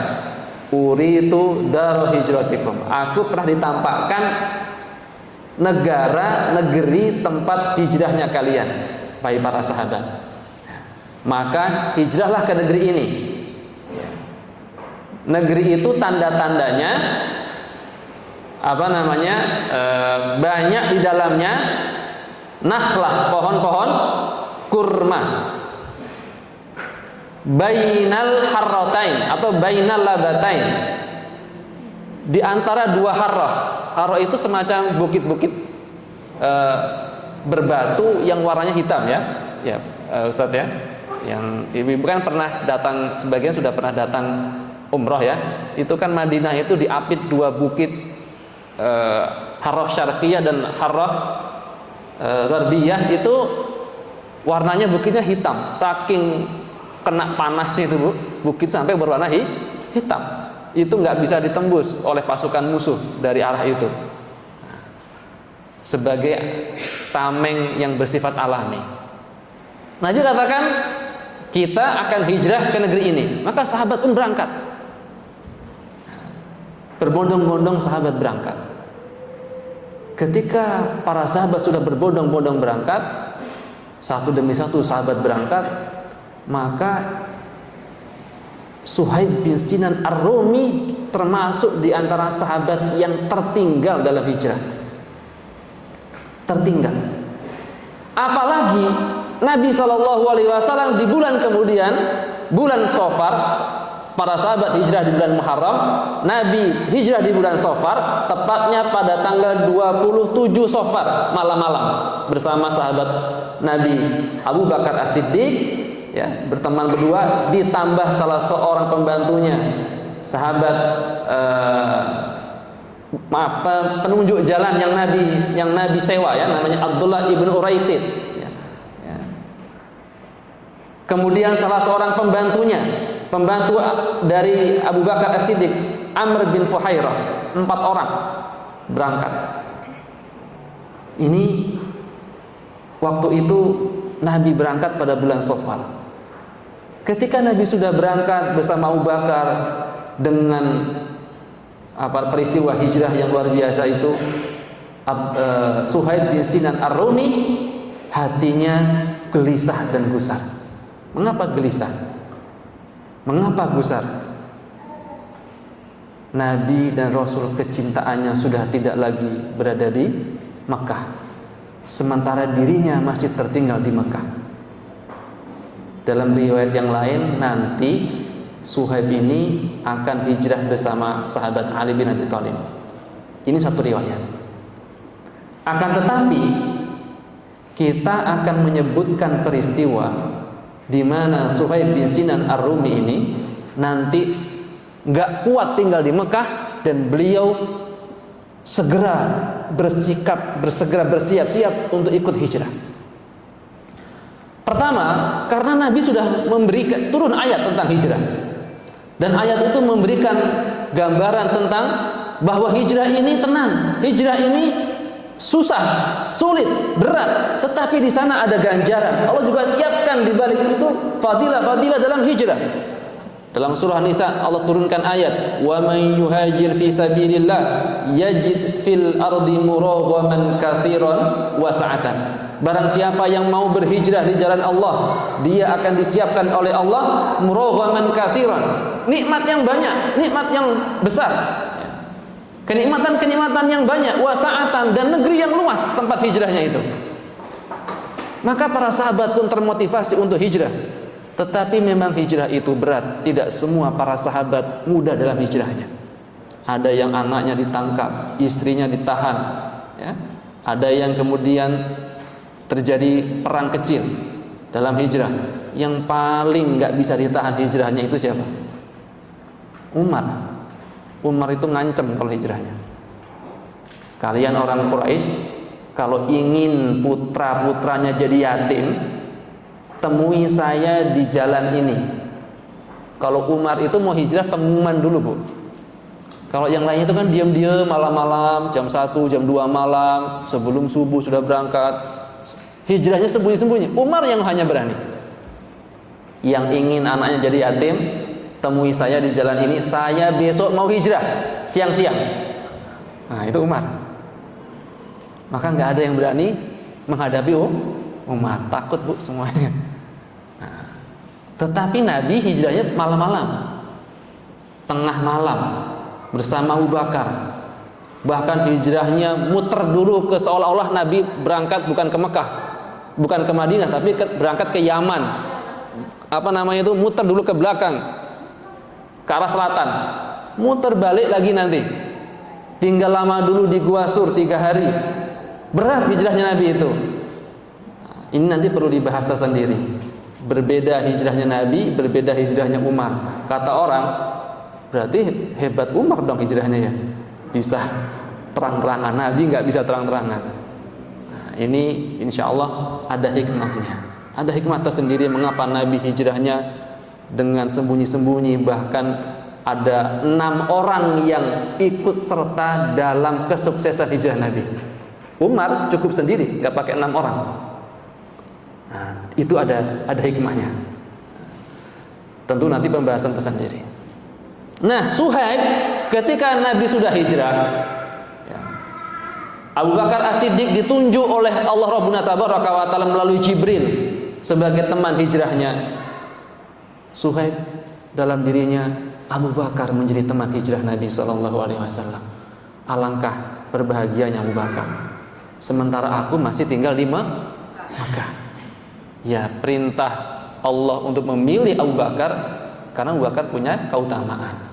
uritu darul hijratikum. Aku pernah ditampakkan negeri tempat hijrahnya kalian, bagi para sahabat. Maka hijrahlah ke negeri ini. Negeri itu tanda-tandanya banyak di dalamnya nakhlah, pohon-pohon kurma. Bainal harratain atau bainal labatain, di antara 2 harrah. Harrah itu semacam bukit-bukit berbatu yang warnanya hitam ya Ustadz ya. Yang ibu kan pernah datang, sebagian sudah pernah datang umroh ya. Itu kan Madinah itu diapit 2 bukit, harrah syarqiyah dan harrah gharbiyah. Itu warnanya bukitnya hitam, saking kena panasnya itu, Bu, bukit sampai berwarna hitam. Itu nggak bisa ditembus oleh pasukan musuh dari arah itu. Sebagai tameng yang bersifat alami. Nabi katakan, kita akan hijrah ke negeri ini. Maka sahabat pun berangkat. Berbondong-bondong sahabat berangkat. ketika para sahabat sudah berbondong-bondong berangkat, satu demi satu sahabat berangkat, maka Suhaib bin Sinan Ar-Rumi termasuk di antara sahabat yang tertinggal dalam hijrah. Tertinggal. Apalagi Nabi SAW di bulan kemudian, bulan Safar, para sahabat hijrah di bulan Muharram, Nabi hijrah di bulan Safar, tepatnya pada tanggal 27 Safar malam-malam bersama sahabat Nabi Abu Bakar As-Siddiq, ya, berteman berdua, ditambah salah seorang pembantunya, sahabat penunjuk jalan yang Nabi sewa, ya, namanya Abdullah ibn Uraitid, ya. Kemudian salah seorang pembantu dari Abu Bakar As-Siddiq, Amr bin Fuhairah, 4 orang berangkat. Ini waktu itu Nabi berangkat pada bulan Safar. Ketika Nabi sudah berangkat bersama Abu Bakar dengan peristiwa hijrah yang luar biasa itu, Suhaib bin Sinan Ar-Rumi hatinya gelisah dan gusar. Mengapa gelisah? Mengapa gusar? Nabi dan Rasul kecintaannya sudah tidak lagi berada di Mekah, sementara dirinya masih tertinggal di Mekah. Dalam riwayat yang lain, nanti Suhaib ini akan hijrah bersama sahabat Ali bin Abi Thalib. Ini satu riwayat. Akan tetapi kita akan menyebutkan peristiwa di mana Suhaib bin Sinan Ar-Rumi ini nanti nggak kuat tinggal di Mekah dan beliau segera bersiap-siap untuk ikut hijrah. Pertama, karena Nabi sudah memberikan turun ayat tentang hijrah, dan ayat itu memberikan gambaran tentang bahwa hijrah ini tenang, hijrah ini susah, sulit, berat, tetapi di sana ada ganjaran. Allah juga siapkan di balik itu fadilah-fadilah dalam hijrah. Dalam surah Nisa Allah turunkan ayat, "Wa may yuhajir fi sabilillah yajid fil ardi muraghaman katsiran wa sa'atan." Barang siapa yang mau berhijrah di jalan Allah, dia akan disiapkan oleh Allah muraghaman katsiran, nikmat yang banyak, nikmat yang besar, kenikmatan-kenikmatan yang banyak, wasa'atan, dan negeri yang luas tempat hijrahnya itu. Maka para sahabat pun termotivasi untuk hijrah. Tetapi memang hijrah itu berat. Tidak semua para sahabat mudah dalam hijrahnya. Ada yang anaknya ditangkap, istrinya ditahan, ya. Ada yang kemudian terjadi perang kecil dalam hijrah. Yang paling nggak bisa ditahan hijrahnya itu siapa? Umar. Umar itu ngancem kalau hijrahnya. Kalian orang Quraisy, kalau ingin putra-putranya jadi yatim, temui saya di jalan ini. Kalau Umar itu mau hijrah pengumuman dulu, Bu. Kalau yang lainnya itu kan diam-diam malam-malam, jam 1, jam 2 malam, sebelum subuh sudah berangkat. Hijrahnya sembunyi-sembunyi. Umar yang hanya berani. Yang ingin anaknya jadi yatim, temui saya di jalan ini, saya besok mau hijrah siang-siang. Nah, itu Umar. Maka nggak ada yang berani menghadapi Umar, takut, Bu, semuanya. Nah, tetapi Nabi hijrahnya malam-malam, tengah malam bersama Abu Bakar. Bahkan hijrahnya muter dulu ke, seolah-olah Nabi berangkat bukan ke Mekah, bukan ke Madinah, tapi berangkat ke Yaman. Muter dulu ke belakang, ke arah selatan, muter balik lagi nanti. Tinggal lama dulu di Gua Sur 3 hari. Berat hijrahnya Nabi itu. Ini nanti perlu dibahas tersendiri. Berbeda hijrahnya Nabi, berbeda hijrahnya Umar. Kata orang, berarti hebat Umar dong hijrahnya, ya. Bisa terang-terangan, Nabi nggak bisa terang-terangan. Nah, ini insya Allah ada hikmahnya. Ada hikmah tersendiri mengapa Nabi hijrahnya dengan sembunyi-sembunyi. Bahkan ada 6 orang yang ikut serta dalam kesuksesan hijrah Nabi. Umar cukup sendiri, nggak pakai 6 orang. Nah, itu ada hikmahnya. Tentu nanti pembahasan tersendiri. Nah, Suhaib ketika Nabi sudah hijrah, ya, Abu Bakar As-Siddiq ditunjuk oleh Allah Rabbuna Tabaraka wa Ta'ala melalui Jibril sebagai teman hijrahnya. Suhaib dalam dirinya, Abu Bakar menjadi teman hijrah Nabi Sallallahu Alaihi Wasallam. Alangkah berbahagianya Abu Bakar. Sementara aku masih tinggal di Makkah. Ya, perintah Allah untuk memilih Abu Bakar karena Abu Bakar punya keutamaan.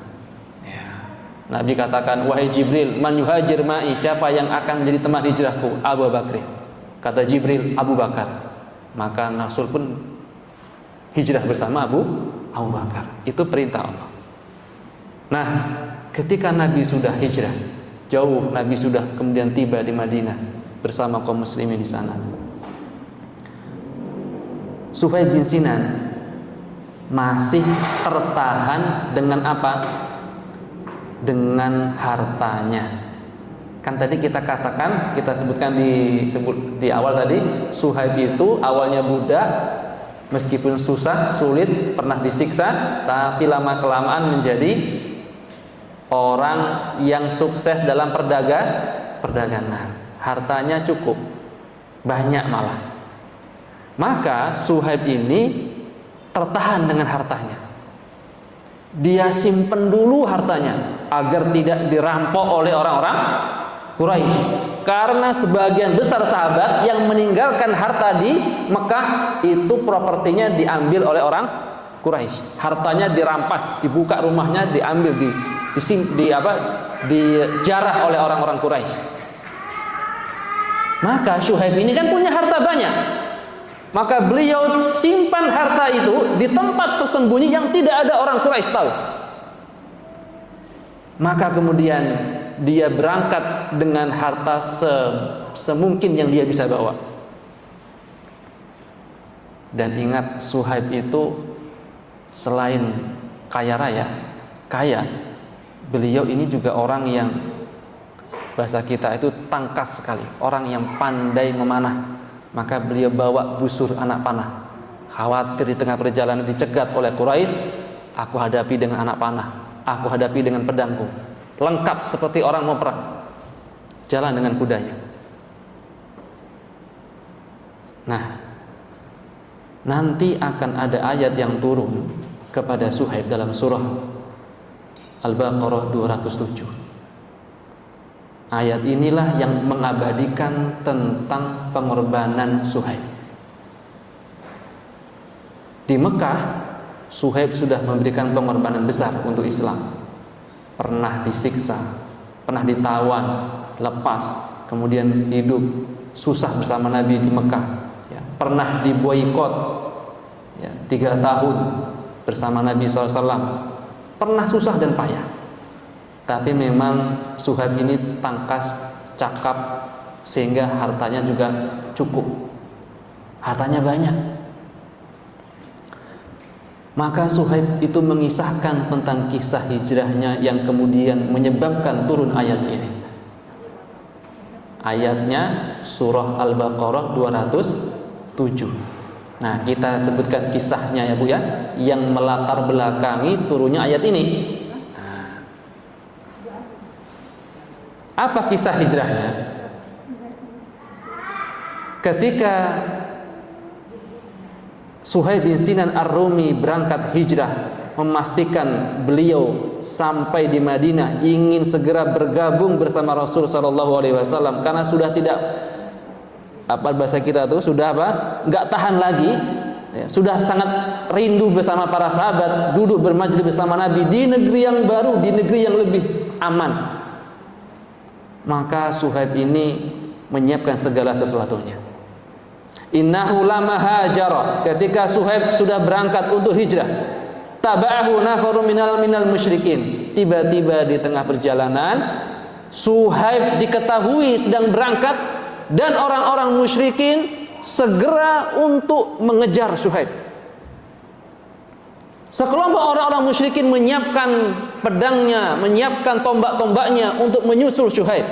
Nabi katakan, wahai Jibril, man yuhajir ma'i, siapa yang akan menjadi teman hijrahku? Abu Bakar. Kata Jibril, Abu Bakar. Maka Rasul pun hijrah bersama Abu Bakar. Itu perintah Allah. Nah, ketika Nabi sudah hijrah jauh, Nabi sudah kemudian tiba di Madinah bersama kaum muslimin di sana. Suhaib bin Sinan masih tertahan dengan apa? Dengan hartanya. Kan tadi kita katakan, kita sebutkan di awal tadi, Suhaib itu awalnya budak, meskipun susah, sulit, pernah disiksa, tapi lama kelamaan menjadi orang yang sukses dalam perdagangan. Hartanya cukup, banyak malah. Maka Suhaib ini tertahan dengan hartanya. Dia simpen dulu hartanya agar tidak dirampok oleh orang-orang Quraisy. Karena sebagian besar sahabat yang meninggalkan harta di Mekah itu propertinya diambil oleh orang Quraisy. Hartanya dirampas, dibuka rumahnya, diambil, dijarah oleh orang-orang Quraisy. Maka Suhaib ini kan punya harta banyak. Maka beliau simpan harta itu di tempat tersembunyi yang tidak ada orang Quraisy tahu. Maka kemudian dia berangkat dengan harta semungkin yang dia bisa bawa. Dan ingat, Suhaib itu selain kaya raya, beliau ini juga orang yang bahasa kita itu tangkas sekali, orang yang pandai memanah. Maka beliau bawa busur anak panah. Khawatir di tengah perjalanan dicegat oleh Quraisy, aku hadapi dengan anak panah, aku hadapi dengan pedangku. Lengkap seperti orang mau perang. Jalan dengan kudanya. Nah, nanti akan ada ayat yang turun kepada Suhaib dalam surah Al-Baqarah 207. Ayat inilah yang mengabadikan tentang pengorbanan Suhaib. Di Mekah, Suhaib sudah memberikan pengorbanan besar untuk Islam. Pernah disiksa, pernah ditawan, lepas, kemudian hidup susah bersama Nabi di Mekah. Ya, pernah diboikot, ya, 3 tahun bersama Nabi SAW. Pernah susah dan payah. Tapi memang Suhaib ini tangkas, cakap, sehingga hartanya juga cukup. Hartanya banyak. Maka Suhaib itu mengisahkan tentang kisah hijrahnya yang kemudian menyebabkan turun ayat ini. Ayatnya surah Al-Baqarah 207. Nah, kita sebutkan kisahnya ya Bu ya, yang melatar belakangi turunnya ayat ini. Apa kisah hijrahnya? Ketika Suhaib bin Sinan Ar-Rumi berangkat hijrah, memastikan beliau sampai di Madinah, ingin segera bergabung bersama Rasul sallallahu alaihi wasallam karena sudah tidak, apa bahasa kita tuh, sudah apa? Enggak tahan lagi, ya, sudah sangat rindu bersama para sahabat, duduk bermajlis bersama Nabi di negeri yang baru, di negeri yang lebih aman. Maka Suhaib ini menyiapkan segala sesuatunya. Innahu lama hajara, ketika Suhaib sudah berangkat untuk hijrah, taba'ahu nafaru minal musyrikin. Tiba-tiba di tengah perjalanan Suhaib diketahui sedang berangkat, dan orang-orang musyrikin segera untuk mengejar Suhaib. Sekelompok orang-orang musyrikin menyiapkan pedangnya, menyiapkan tombak-tombaknya untuk menyusul Suhaib.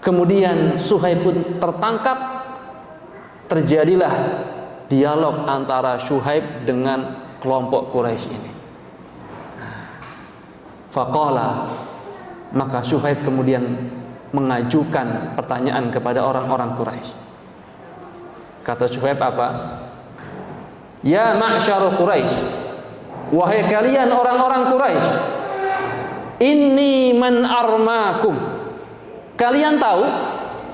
Kemudian Suhaib pun tertangkap. Terjadilah dialog antara Suhaib dengan kelompok Quraisy ini. Faqala, maka Suhaib kemudian mengajukan pertanyaan kepada orang-orang Quraisy. Kata Suhaib apa? Ya ma'syar Quraisy, wahai kalian orang-orang Quraisy, inni man armakum. Kalian tahu,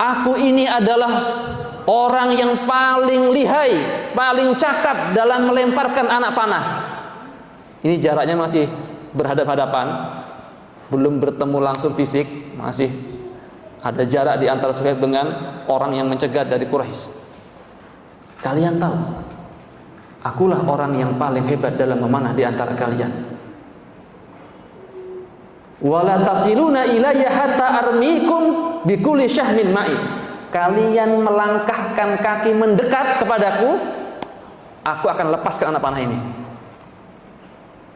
aku ini adalah orang yang paling lihai, paling cakap dalam melemparkan anak panah. Ini jaraknya masih berhadap-hadapan, belum bertemu langsung fisik, masih ada jarak di antara Suhaib dengan orang yang mencegat dari Quraisy. Kalian tahu, akulah orang yang paling hebat dalam memanah di antara kalian. Wala tasiluna ilayya hatta armikum bikulli syahmin ma'i. Kalian melangkahkan kaki mendekat kepadaku, aku akan lepaskan anak panah ini.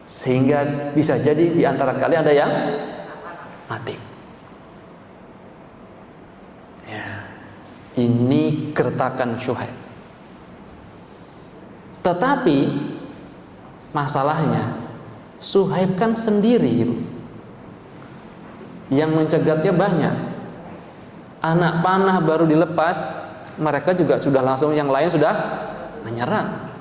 Sehingga bisa jadi di antara kalian ada yang mati. Ya, ini gertakan Suhaib. Tetapi masalahnya Suhaib kan sendiri, yang mencegatnya banyak. Anak panah baru dilepas, mereka juga sudah langsung, yang lain sudah menyerang.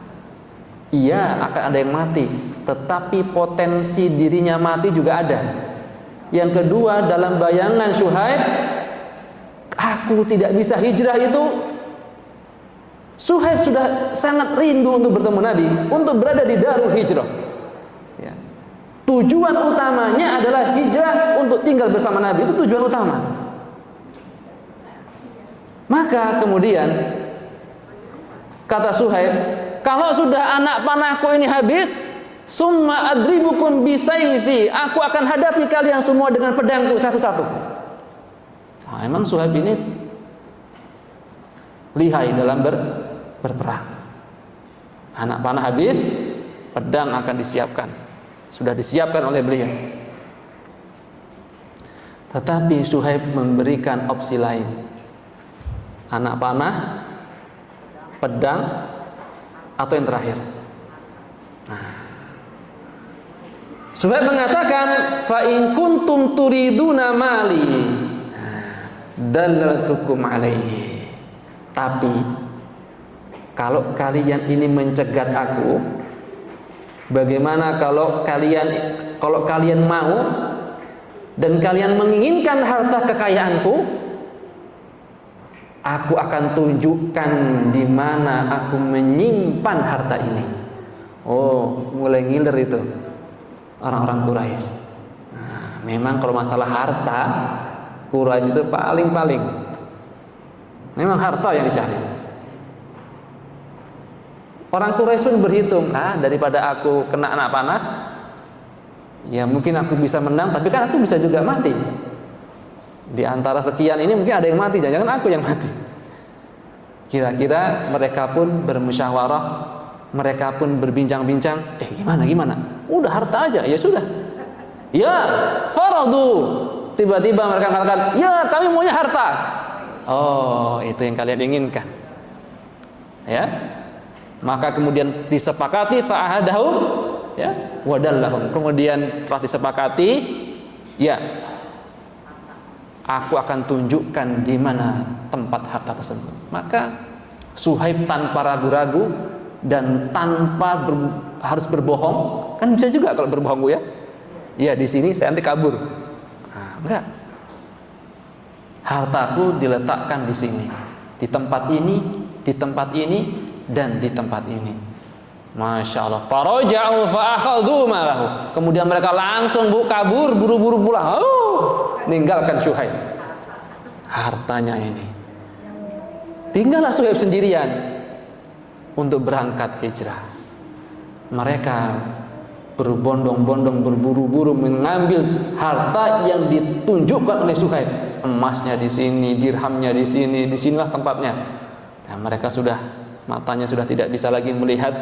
Iya, akan ada yang mati, tetapi potensi dirinya mati juga ada. Yang kedua, dalam bayangan Suhaib, aku tidak bisa hijrah itu, Suhaib sudah sangat rindu untuk bertemu Nabi, untuk berada di Darul Hijrah. Ya. Tujuan utamanya adalah hijrah untuk tinggal bersama Nabi, itu tujuan utama. Maka kemudian kata Suhaib, kalau sudah anak panahku ini habis, summa adribukum bisayfi, aku akan hadapi kalian semua dengan pedangku satu-satu. Nah, emang Suhaib ini lihai dalam berperang. Anak panah habis, pedang akan disiapkan. Sudah disiapkan oleh beliau. Tetapi Suhaib memberikan opsi lain. Anak panah, pedang, atau yang terakhir. Nah, Suhaib mengatakan, fa in kuntum turiduna mali dalaltukum alaihi. Tapi kalau kalian ini mencegat aku, bagaimana kalau kalian mau dan kalian menginginkan harta kekayaanku, aku akan tunjukkan di mana aku menyimpan harta ini. Oh, mulai ngiler itu orang-orang Quraisy. Nah, memang kalau masalah harta, Quraisy itu paling-paling. Memang harta yang dicari. Orang Quraisy pun berhitung, daripada aku kena anak panah, ya mungkin aku bisa menang, tapi kan aku bisa juga mati. Di antara sekian ini mungkin ada yang mati, jangan-jangan aku yang mati. Kira-kira mereka pun bermusyawarah, mereka pun berbincang-bincang, gimana? Udah harta aja, ya sudah. Ya, faradu. Tiba-tiba mereka mengatakan, ya kami maunya harta. Oh, itu yang kalian inginkan. Ya. Maka kemudian disepakati fa'ahadahum, ya, wadallahum. Kemudian telah disepakati, ya, aku akan tunjukkan di mana tempat harta tersebut. Maka Suhaib tanpa ragu-ragu dan tanpa harus berbohong, kan bisa juga kalau berbohong, Bu, ya. Ya, di sini saya nanti kabur. Nah, enggak. Hartaku diletakkan di sini, di tempat ini, di tempat ini, dan di tempat ini. Masya Allah. Faraja'u fa'akhadhu malahu. Kemudian mereka langsung kabur, buru-buru pulang. Meninggalkan Suhaib. Hartanya ini. Tinggallah Suhaib sendirian untuk berangkat hijrah. Mereka berbondong-bondong, berburu-buru mengambil harta yang ditunjukkan oleh Suhaib. Emasnya di sini, dirhamnya di sini, disinilah tempatnya. Nah, mereka matanya sudah tidak bisa lagi melihat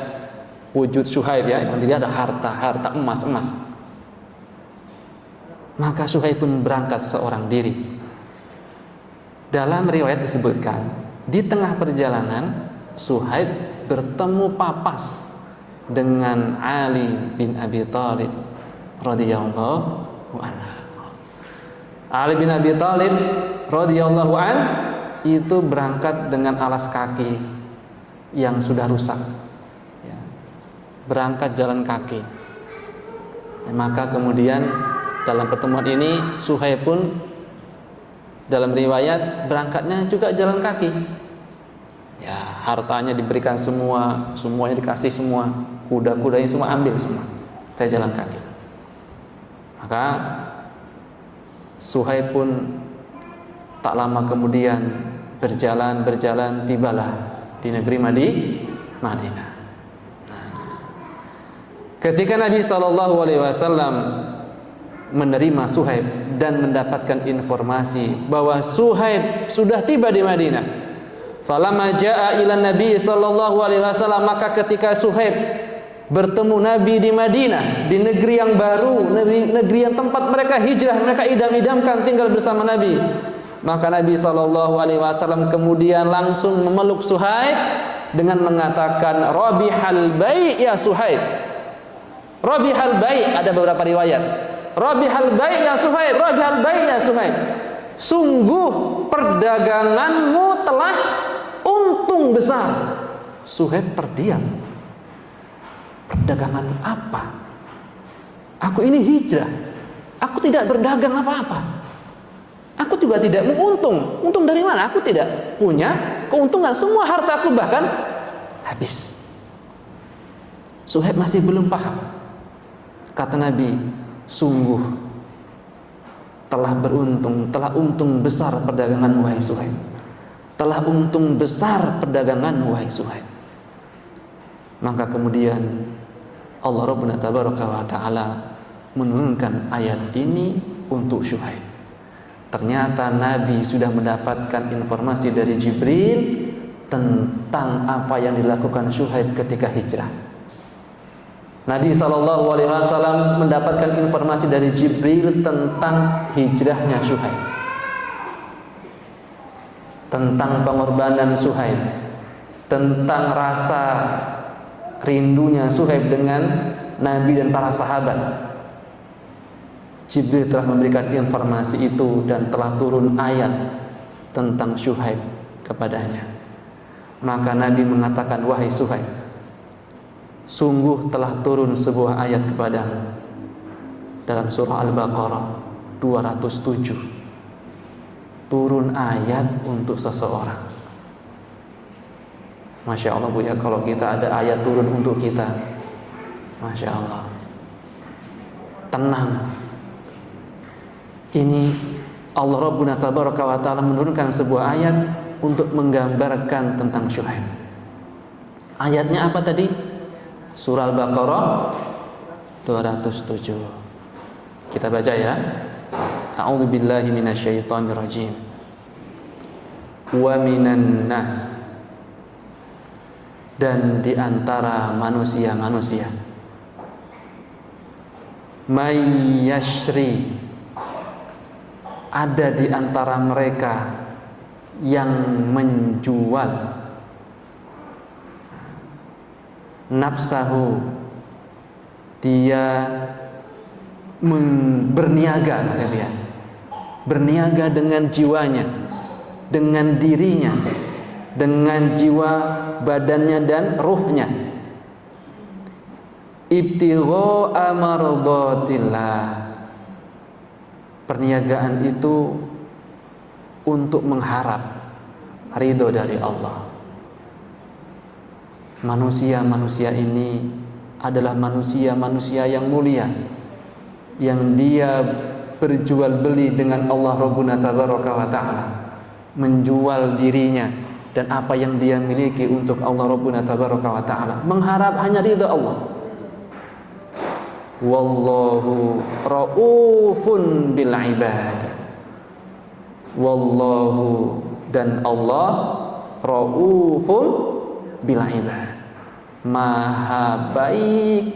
wujud Suhaib, ya, yang dilihat ada harta emas. Maka Suhaib pun berangkat seorang diri. Dalam riwayat disebutkan, di tengah perjalanan Suhaib bertemu papas dengan Ali bin Abi Thalib radhiyallahu anhu. Ali bin Abi Thalib radhiyallahu an itu berangkat dengan alas kaki yang sudah rusak, ya, berangkat jalan kaki. Maka kemudian dalam pertemuan ini Suhaib pun dalam riwayat berangkatnya juga jalan kaki. Ya, hartanya diberikan semua, semuanya dikasih semua, kuda-kudanya semua ambil semua. Saya jalan kaki. Maka Suhaib pun tak lama kemudian berjalan tibalah di negeri Madinah. Ketika Nabi SAW menerima Suhaib dan mendapatkan informasi bahwa Suhaib sudah tiba di Madinah, falamma jaa ila Nabi SAW, maka ketika Suhaib bertemu Nabi di Madinah, di negeri yang baru, negeri yang tempat mereka hijrah, mereka idam-idamkan tinggal bersama Nabi, maka Nabi SAW kemudian langsung memeluk Suhaib dengan mengatakan, Rabihal bai' ya Suhaib. Rabihal bai', ada beberapa riwayat. Rabihal bai' ya Suhaib, Rabihal bai' ya Suhaib. Sungguh perdaganganmu telah untung besar. Suhaib terdiam. Perdagangan apa? Aku ini hijrah. Aku tidak berdagang apa-apa. Aku juga tidak menguntung. Untung dari mana? Aku tidak punya keuntungan. Semua hartaku bahkan habis. Suhaib masih belum paham. Kata Nabi, sungguh telah untung besar perdagangan wahai Suhaib. Telah untung besar perdagangan wahai Suhaib. Maka kemudian Allah Rabbuna Tabaraka wa Ta'ala menurunkan ayat ini untuk Suhaib. Ternyata Nabi sudah mendapatkan informasi dari Jibril tentang apa yang dilakukan Suhaib ketika hijrah. Nabi SAW mendapatkan informasi dari Jibril tentang hijrahnya Suhaib, tentang pengorbanan Suhaib, tentang rasa rindunya Suhaib dengan Nabi dan para sahabat. Jibril telah memberikan informasi itu dan telah turun ayat tentang Suhaib kepadanya. Maka Nabi mengatakan, wahai Suhaib, sungguh telah turun sebuah ayat kepadamu dalam surah Al-Baqarah 207. Turun ayat untuk seseorang. Masya Allah Bu ya, kalau kita ada ayat turun untuk kita, Masya Allah, tenang. Ini Allah Rabbuna Tabaraka wa Ta'ala menurunkan sebuah ayat untuk menggambarkan tentang Suhaib. Ayatnya apa tadi? Surah Al-Baqarah 207. Kita baca ya. A'udzu billahi minasyaitonir rajim. Wa minan nas, dan di antara manusia-manusia, may yashri, ada di antara mereka yang menjual nafsahu, dia berniaga, maksudnya dia berniaga dengan jiwanya, dengan dirinya, dengan jiwa badannya dan ruhnya, ibtigha'a mardatillah. Perniagaan itu untuk mengharap ridho dari Allah. Manusia-manusia ini adalah manusia-manusia yang mulia, yang dia berjual beli dengan Allah Rabbuna Tabaraka wa Ta'ala, menjual dirinya dan apa yang dia miliki untuk Allah Rabbuna Tabaraka wa Ta'ala, mengharap hanya ridha Allah. Wallahu raufun bil ibad. Wallahu, dan Allah, raufun bil ibad, maha baik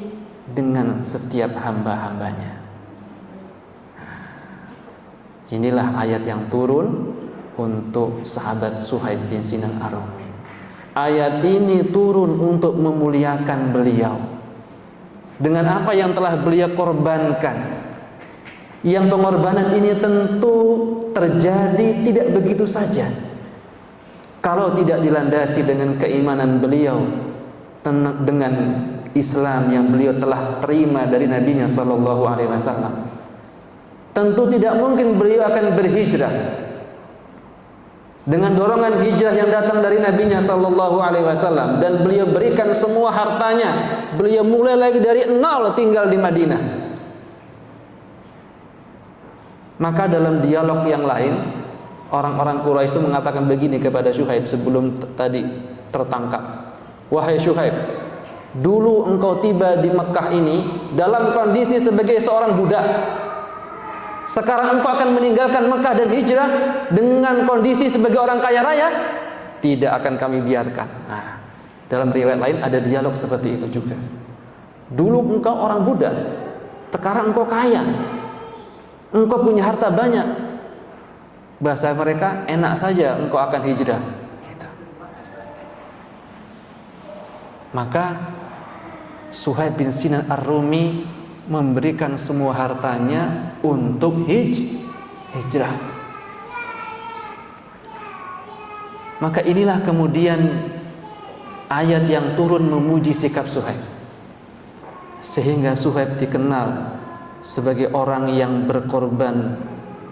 dengan setiap hamba-hambanya. Inilah ayat yang turun untuk sahabat Suhaib bin Sinan Ar-Rumi. Ayat ini turun untuk memuliakan beliau dengan apa yang telah beliau korbankan. Yang pengorbanan ini tentu terjadi tidak begitu saja kalau tidak dilandasi dengan keimanan beliau dengan Islam yang beliau telah terima dari Nabi-Nya sallallahu alaihi wasallam. Tentu tidak mungkin beliau akan berhijrah dengan dorongan hijrah yang datang dari Nabi-Nya sallallahu alaihi wasallam, dan beliau berikan semua hartanya. Beliau mulai lagi dari nol tinggal di Madinah. Maka dalam dialog yang lain, orang-orang Quraisy itu mengatakan begini kepada Syuaib sebelum tadi tertangkap. Wahai Syuaib, dulu engkau tiba di Mekah ini dalam kondisi sebagai seorang budak. Sekarang engkau akan meninggalkan Mekah dan hijrah dengan kondisi sebagai orang kaya raya? Tidak akan kami biarkan. Nah, dalam riwayat lain ada dialog seperti itu juga. Dulu engkau orang budak, sekarang engkau kaya, engkau punya harta banyak. Bahasa mereka, enak saja engkau akan hijrah. Gitu. Maka Suhaib bin Sinan Ar-Rumi memberikan semua hartanya untuk hijrah. Maka inilah kemudian ayat yang turun memuji sikap Suhaib, sehingga Suhaib dikenal sebagai orang yang berkorban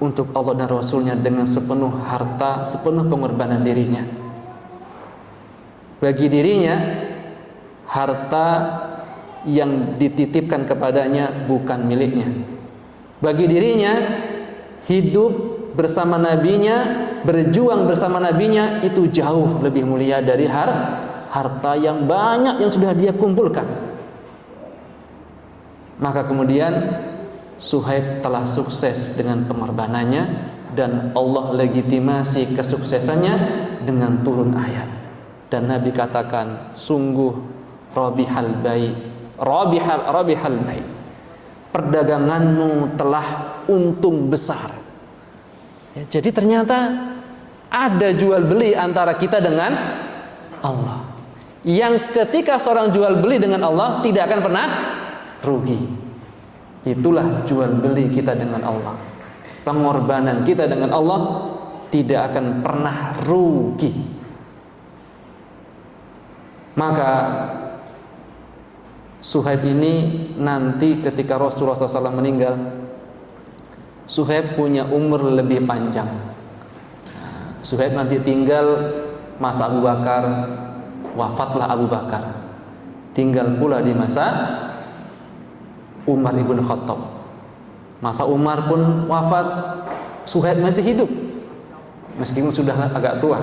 untuk Allah dan Rasulnya dengan sepenuh harta, sepenuh pengorbanan dirinya. Bagi dirinya, harta yang dititipkan kepadanya bukan miliknya. Bagi dirinya, hidup bersama nabinya, berjuang bersama nabinya itu jauh lebih mulia dari harta yang banyak yang sudah dia kumpulkan. Maka kemudian Suhaib telah sukses dengan pengorbanannya, dan Allah legitimasi kesuksesannya dengan turun ayat. Dan Nabi katakan, sungguh rabihal bai', rabihal bai', perdaganganmu telah untung besar. Ya, jadi ternyata ada jual beli antara kita dengan Allah, yang ketika seorang jual beli dengan Allah tidak akan pernah rugi. Itulah jual beli kita dengan Allah. Pengorbanan kita dengan Allah tidak akan pernah rugi. Maka Suhaib ini nanti ketika Rasulullah SAW meninggal, Suhaib punya umur lebih panjang. Suhaib nanti tinggal masa Abu Bakar, wafatlah Abu Bakar. Tinggal pula di masa Umar ibn Khattab. Masa Umar pun wafat, Suhaib masih hidup, meskipun sudah agak tua.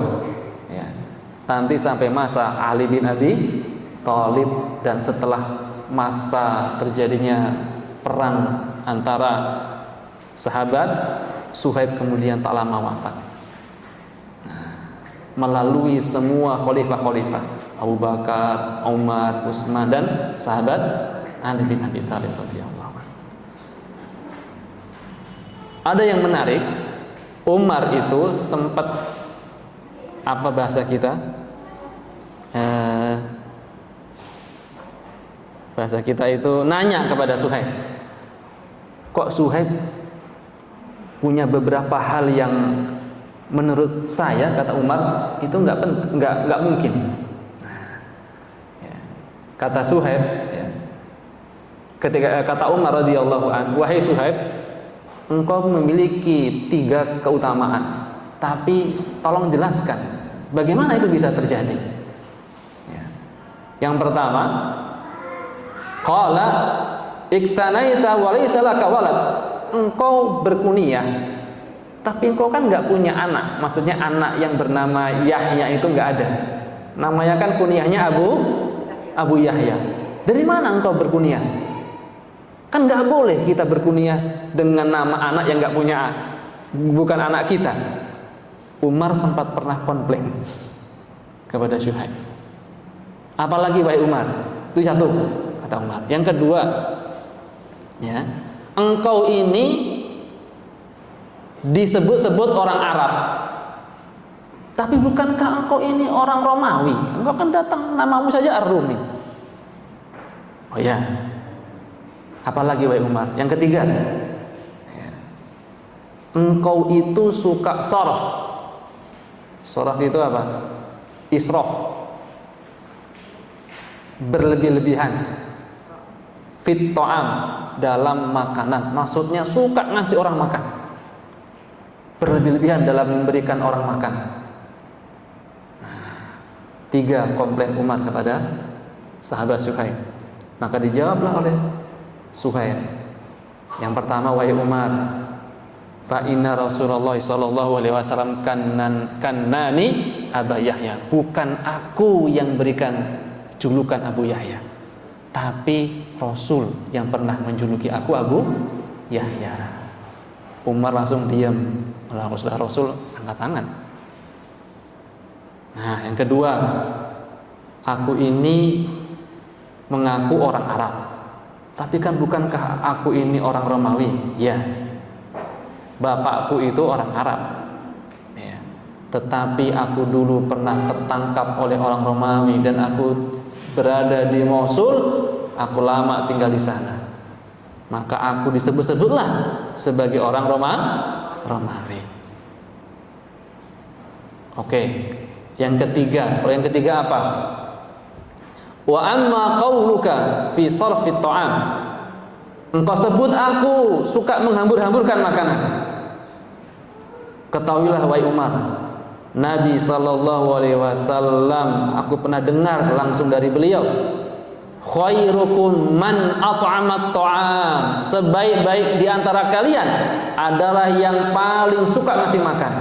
Ya. Nanti sampai masa Ali bin Abi Thalib, dan setelah masa terjadinya perang antara sahabat, Suhaib kemudian tak lama wafat. Melalui semua khalifah-khalifah, Abu Bakar, Umar, Utsman, dan sahabat Ali bin Abi Thalib radhiyallahu anhu. Ada yang menarik, Umar itu sempat, apa bahasa kita? Bahasa kita itu nanya kepada Suhaib, kok Suhaib punya beberapa hal yang menurut saya, kata Umar, itu nggak mungkin. Kata Suhaib, ya, ketika kata Umar radhiyallahu anhu, wahai Suhaib, engkau memiliki 3 keutamaan, tapi tolong jelaskan bagaimana itu bisa terjadi. Ya. Yang pertama, qala iktanaita wa laysa laka walad, engkau berkunyah tapi engkau kan nggak punya anak. Maksudnya anak yang bernama Yahya itu nggak ada. Namanya kan kunyahnya Abu Yahya. Dari mana engkau berkunyah? Kan nggak boleh kita berkunyah dengan nama anak yang nggak punya, bukan anak kita. Umar sempat pernah komplain kepada Syuaib. Apalagi wahai Umar? Itu satu, kata Umar. Yang kedua, ya, engkau ini disebut-sebut orang Arab, tapi bukankah engkau ini orang Romawi? Engkau kan datang namamu saja Ar-Rumi. Oh ya. Apalagi wahai Umar? Yang ketiga, engkau itu suka saraf. Saraf itu apa? Israf, berlebih-lebihan. Fit ta'am, dalam makanan, maksudnya suka ngasih orang makan, berlebih-lebihan dalam memberikan orang makan. Nah, 3 komplain Umar kepada sahabat Suhaib. Maka dijawablah oleh Suhaib. Yang pertama, wahai Umar, fa inna Rasulullah sallallahu alaihi wasallam kannani Aba Yahya. Bukan aku yang berikan julukan Abu Yahya, tapi Rasul yang pernah menjuluki aku Abu Yahya. Umar langsung diam. Kalau sudah Rasul angkat tangan. Nah, yang kedua, aku ini mengaku orang Arab, tapi kan bukankah aku ini orang Romawi? Ya, bapakku itu orang Arab ya. Tetapi aku dulu pernah tertangkap oleh orang Romawi dan aku berada di Mosul. Aku lama tinggal di sana, maka aku disebut-sebutlah sebagai orang Romawi. Oke. Yang ketiga, yang ketiga apa? Wa amma qauluka fi sarfi ta'am. Engkau sebut aku suka menghambur-hamburkan makanan. Ketahuilah wahai Umar, Nabi sallallahu alaihi wasallam aku pernah dengar langsung dari beliau, khairukum man at'amat ta'am. Sebaik-baik di antara kalian adalah yang paling suka ngasih makan.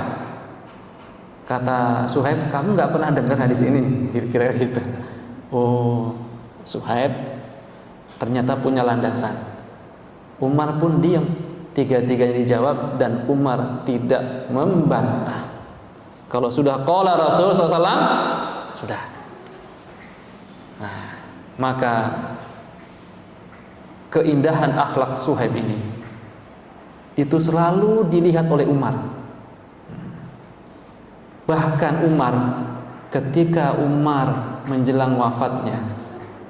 Kata Suhaib, kamu nggak pernah dengar hadis ini? Kira-kira gitu. Oh, Suhaib ternyata punya landasan. Umar pun diam. Tiga-tiganya dijawab dan Umar tidak membantah. Kalau sudah qala Rasul SAW, sudah. Nah, maka keindahan akhlak Suhaib ini itu selalu dilihat oleh Umar. Bahkan Umar, ketika Umar menjelang wafatnya,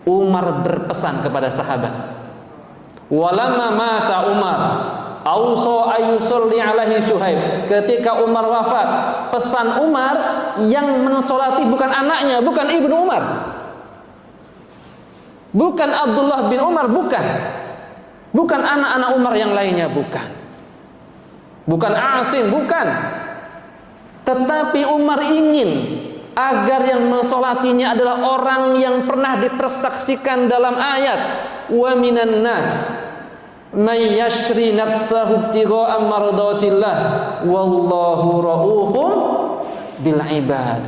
Umar berpesan kepada sahabat, walamma mata Umar ausa ayusolli alaihi Suhaib. Ketika Umar wafat, pesan Umar yang mensolati bukan anaknya, bukan ibnu Umar, bukan Abdullah bin Umar, bukan anak-anak Umar yang lainnya, bukan Asim, bukan. Tetapi Umar ingin agar yang mensolatinya adalah orang yang pernah dipersaksikan dalam ayat, wa minan nas may yashri nafsahu ibtigha'a mardatillah wallahu raufun bil ibad.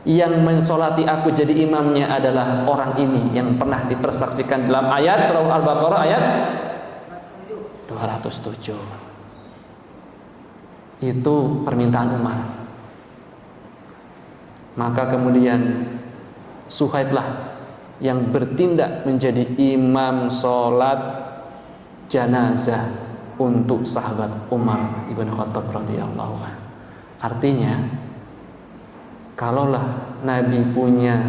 Yang mensolati aku jadi imamnya adalah orang ini yang pernah dipersaksikan dalam ayat surah Al-Baqarah ayat 207. Itu permintaan Umar. Maka kemudian Suhaiblah yang bertindak menjadi imam sholat jenazah untuk sahabat Umar ibn Khattab radhiyallahu anhu. Artinya, kalaulah Nabi punya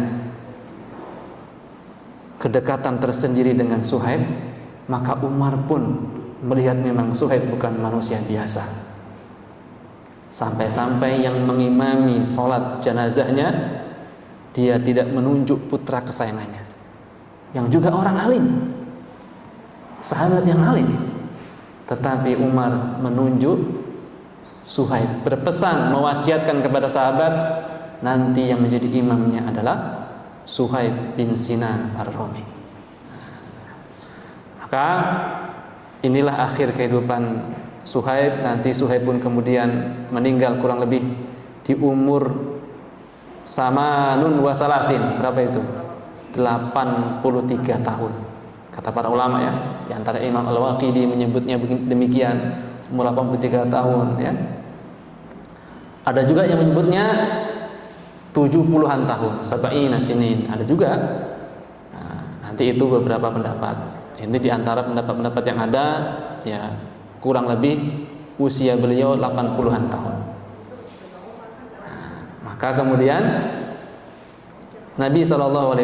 kedekatan tersendiri dengan Suhaib, maka Umar pun melihat memang Suhaib bukan manusia biasa. Sampai-sampai yang mengimami sholat jenazahnya, dia tidak menunjuk putra kesayangannya, yang juga orang alim, sahabat yang alim. Tetapi Umar menunjuk Suhaib, berpesan, mewasiatkan kepada sahabat, nanti yang menjadi imamnya adalah Suhaib bin Sinan Ar-Rumi. Maka inilah akhir kehidupan Suhaib. Nanti Suhaib pun kemudian meninggal kurang lebih di umur samanun wa salasin. Berapa itu? 83 tahun. Kata para ulama ya. Di antara Imam Al-Waqidi menyebutnya demikian, umur 83 tahun ya. Ada juga yang menyebutnya 70-an tahun, sab'ina sinin. Ada juga. Nah, nanti itu beberapa pendapat. Ini di antara pendapat-pendapat yang ada ya, kurang lebih usia beliau 80-an tahun. Nah, maka kemudian Nabi SAW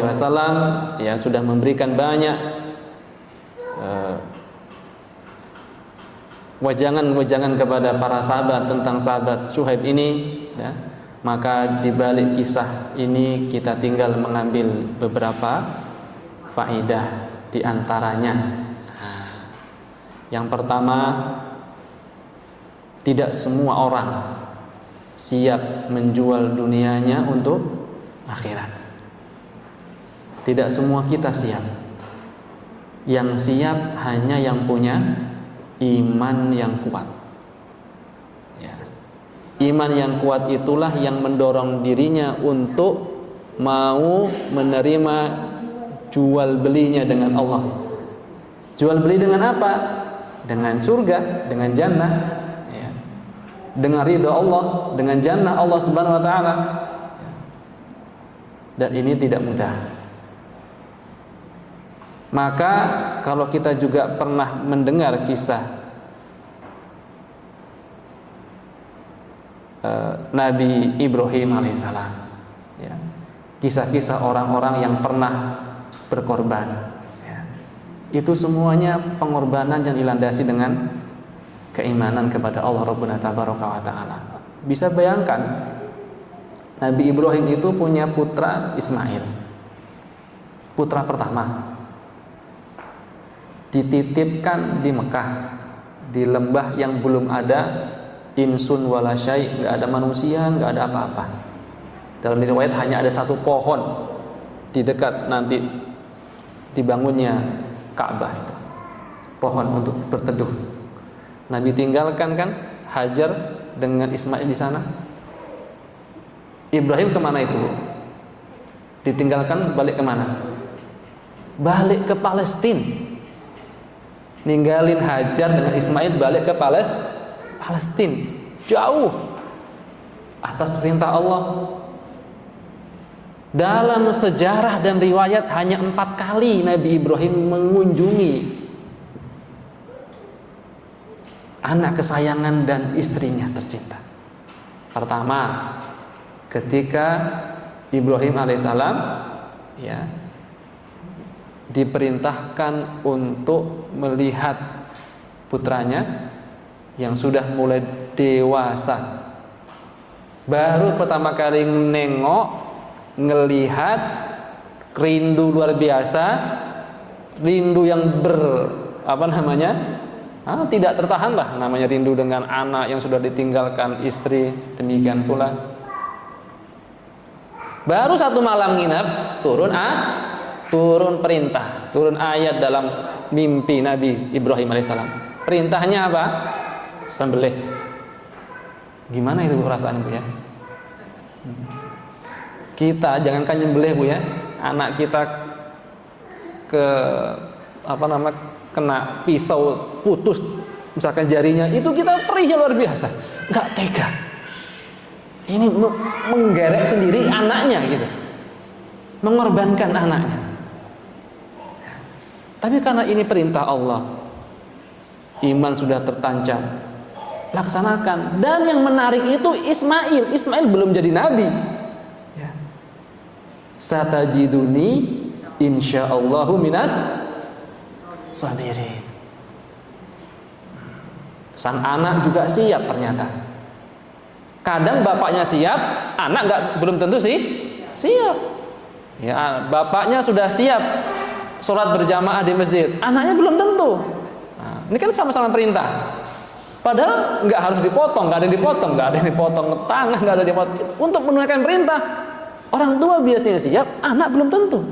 ya sudah memberikan banyak wejangan-wejangan kepada para sahabat tentang sahabat Suhaib ini, ya, maka di balik kisah ini kita tinggal mengambil beberapa faedah di antaranya. Yang pertama, tidak semua orang siap menjual dunianya untuk akhirat. Tidak semua kita siap. Yang siap hanya yang punya iman yang kuat. Ya. Iman yang kuat itulah yang mendorong dirinya untuk mau menerima jual belinya dengan Allah. Jual beli dengan apa? Dengan surga, dengan jannah, ya. Dengan ridha Allah, dengan jannah Allah Subhanahu wa taala. Ya. Dan ini tidak mudah. Maka kalau kita juga pernah mendengar kisah Nabi Ibrahim alaihissalam, ya, kisah-kisah orang-orang yang pernah berkorban, ya, itu semuanya pengorbanan yang dilandasi dengan keimanan kepada Allah Rabbuna Tabaraka wa Ta'ala. Bisa bayangkan, Nabi Ibrahim itu punya putra Ismail, putra pertama, dititipkan di Mekah, di lembah yang belum ada insun wala syai', nggak ada manusia, nggak ada apa-apa. Dalam riwayat hanya ada satu pohon di dekat nanti dibangunnya Ka'bah, itu pohon untuk berteduh. Nabi tinggalkan kan Hajar dengan Ismail di sana. Ibrahim kemana itu? Ditinggalkan balik kemana? Balik ke Palestina. Ninggalin Hajar dengan Ismail balik ke Palestina, jauh atas perintah Allah. Dalam sejarah dan riwayat hanya 4 kali Nabi Ibrahim mengunjungi anak kesayangan dan istrinya tercinta. Pertama, ketika Ibrahim alaihissalam, ya, diperintahkan untuk melihat putranya yang sudah mulai dewasa. Baru pertama kali nengok, ngelihat, rindu luar biasa, rindu yang tidak tertahan lah, namanya rindu dengan anak yang sudah ditinggalkan istri, demikian pula. Baru 1 malam nginep, turun perintah, turun ayat dalam mimpi Nabi Ibrahim alaihissalam. Perintahnya apa? Sembelih. Gimana itu perasaan Bu ya? Kita jangankan nyembelih Bu ya, anak kita kena pisau putus misalkan jarinya, itu kita perihnya luar biasa, nggak tega. Ini menggerek sendiri anaknya gitu, mengorbankan anaknya. Tapi karena ini perintah Allah, iman sudah tertancap, laksanakan. Dan yang menarik itu Ismail belum jadi nabi. Ya. Satajiduni insyaallahu minas sabirin. Sang anak juga siap ternyata. Kadang bapaknya siap, anak belum tentu siap. Ya, bapaknya sudah siap sholat berjamaah di masjid, anaknya belum tentu. Nah, ini kan sama-sama perintah. Padahal nggak harus dipotong, nggak ada yang dipotong tangan, nggak ada dipotong. Untuk menunaikan perintah, orang tua biasanya siap, anak belum tentu.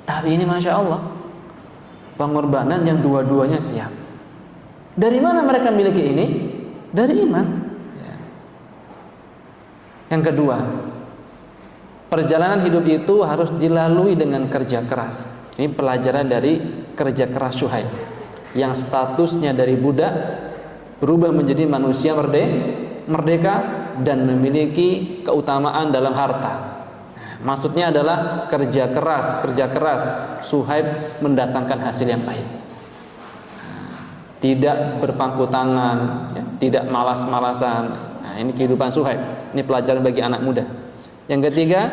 Tapi ini masya Allah, pengorbanan yang dua-duanya siap. Dari mana mereka miliki ini? Dari iman. Ya. Yang kedua, perjalanan hidup itu harus dilalui dengan kerja keras. Ini pelajaran dari kerja keras Syuaib, yang statusnya dari budak berubah menjadi manusia merdeka dan memiliki keutamaan dalam harta. Maksudnya adalah kerja keras Syuaib mendatangkan hasil yang baik. Tidak berpangku tangan, ya, tidak malas-malasan. Nah, ini kehidupan Syuaib. Ini pelajaran bagi anak muda. Yang ketiga,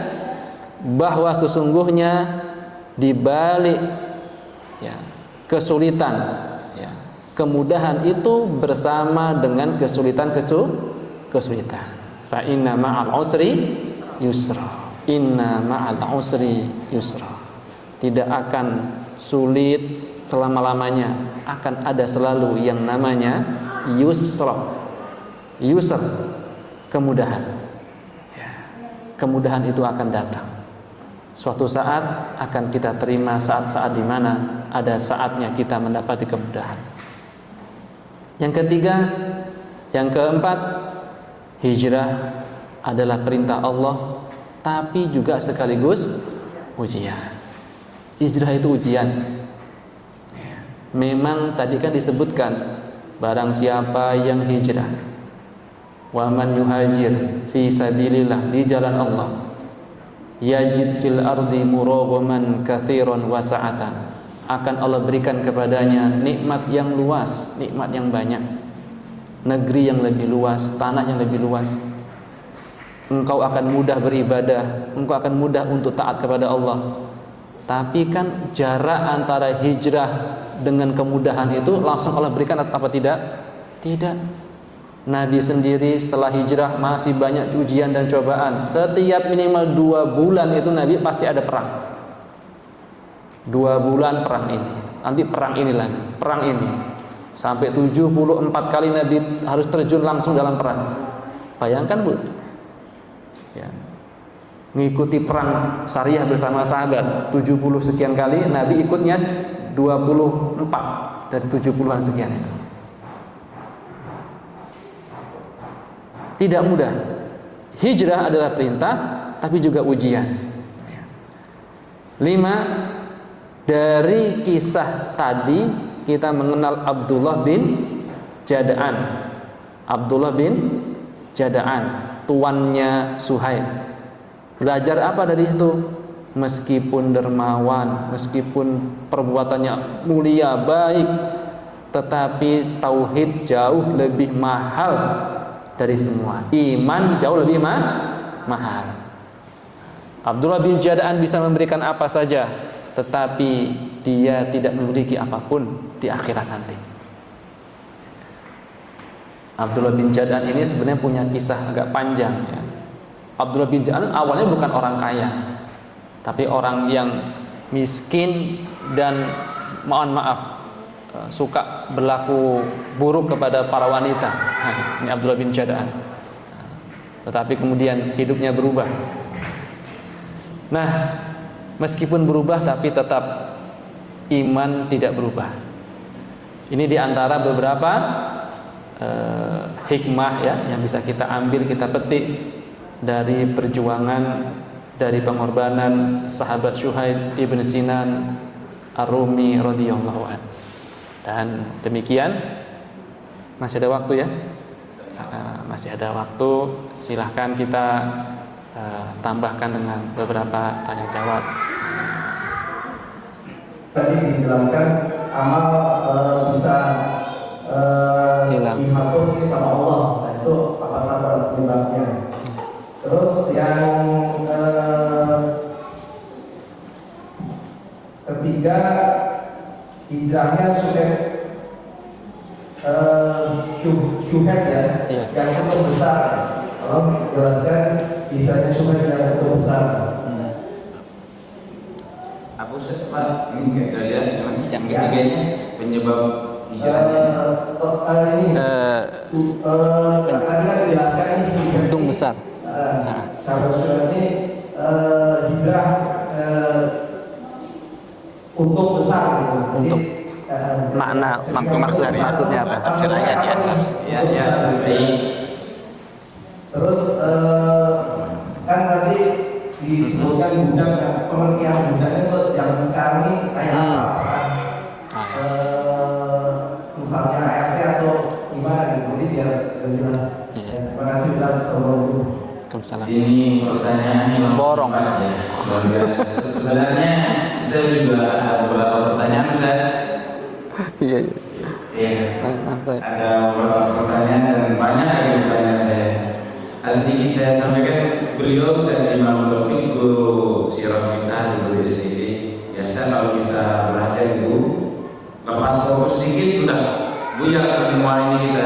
bahwa sesungguhnya di balik, ya, kesulitan, ya, Kemudahan itu bersama dengan kesulitan. Fa inna ma'al usri yusra. Inna ma'al usri yusra. Tidak akan sulit selama-lamanya, akan ada selalu yang namanya yusra. Yusra, kemudahan. Ya. Kemudahan itu akan datang. Suatu saat akan kita terima saat-saat di mana ada saatnya kita mendapati kemudahan. Yang ketiga, yang keempat, hijrah adalah perintah Allah, tapi juga sekaligus ujian. Hijrah itu ujian. Memang tadi kan disebutkan, barang siapa yang hijrah, wa man yuhajir fi sabilillah, di jalan Allah, yajid fil ardi muraghaman katsiran wa sa'atan, akan Allah berikan kepadanya nikmat yang luas, nikmat yang banyak, negeri yang lebih luas, tanah yang lebih luas. Engkau akan mudah beribadah, engkau akan mudah untuk taat kepada Allah. Tapi kan jarak antara hijrah dengan kemudahan itu langsung Allah berikan apa tidak? Tidak. Nabi sendiri setelah hijrah masih banyak ujian dan cobaan. Setiap minimal 2 bulan itu Nabi pasti ada perang. 2 bulan perang ini, nanti perang ini lagi, perang ini, sampai 74 kali Nabi harus terjun langsung dalam perang. Bayangkan Bu, ya, ngikuti perang Sariyah bersama sahabat 70 sekian kali, Nabi ikutnya 24 dari 70-an sekian itu. Tidak mudah. Hijrah adalah perintah, tapi juga ujian. 5. Dari kisah tadi kita mengenal Abdullah bin Jada'an. Abdullah bin Jada'an, tuannya Suhaib. Belajar apa dari situ? Meskipun dermawan, meskipun perbuatannya mulia, baik, tetapi tauhid jauh lebih mahal dari semua. Iman jauh lebih mahal. Abdullah bin Jada'an bisa memberikan apa saja, tetapi dia tidak memiliki apapun di akhirat nanti. Abdullah bin Jada'an ini sebenarnya punya kisah agak panjang ya. Abdullah bin Jada'an awalnya bukan orang kaya, tapi orang yang miskin dan mohon maaf suka berlaku buruk kepada para wanita. Nah, ini Abdullah bin Jada'an. Tetapi kemudian hidupnya berubah. Nah, meskipun berubah tapi tetap iman tidak berubah. Ini diantara beberapa hikmah ya yang bisa kita ambil, kita petik dari perjuangan, dari pengorbanan sahabat Syuhaib ibn Sinan Ar-Rumi radhiyallahu anhu. Dan demikian, masih ada waktu ya, masih ada waktu. Silahkan kita tambahkan dengan beberapa tanya jawab. Tadi dijelaskan amal bisa dihapus sama Allah. Nah, itu apa saja penyebabnya. Terus yang ketiga, hijrahnya sudah syuhad ya, yang cukup besar. Kalau menjelaskan hijrahnya syuhad yang cukup besar. Aku sempat ini nggak jelas yang ketiganya penyebab hijrahnya. Ini tadi dijelaskan ini Untung besar. Sahabat ini hijrah untung besar gitu. Untuk makna maksudnya apa? Tafsir ayat ya. Ya. Terus kan tadi disebutkan budak, pengertian budak itu yang sekarang ini kayak apa? Misalnya ART atau gimana gitu, jadi biar jelas. Terima kasih Ustaz. Waalaikumsalam. Ini pertanyaan yang borong. Sebenarnya saya juga ada beberapa pertanyaan saya. Iya. Ada beberapa pertanyaan dan banyak lagi pertanyaan saya. Sedikit saya sampaikan, beliau saya terima topik guru sirah kita di sini. Biasa kalau kita belajar itu lepas fokus sedikit udah buyar semua ini kita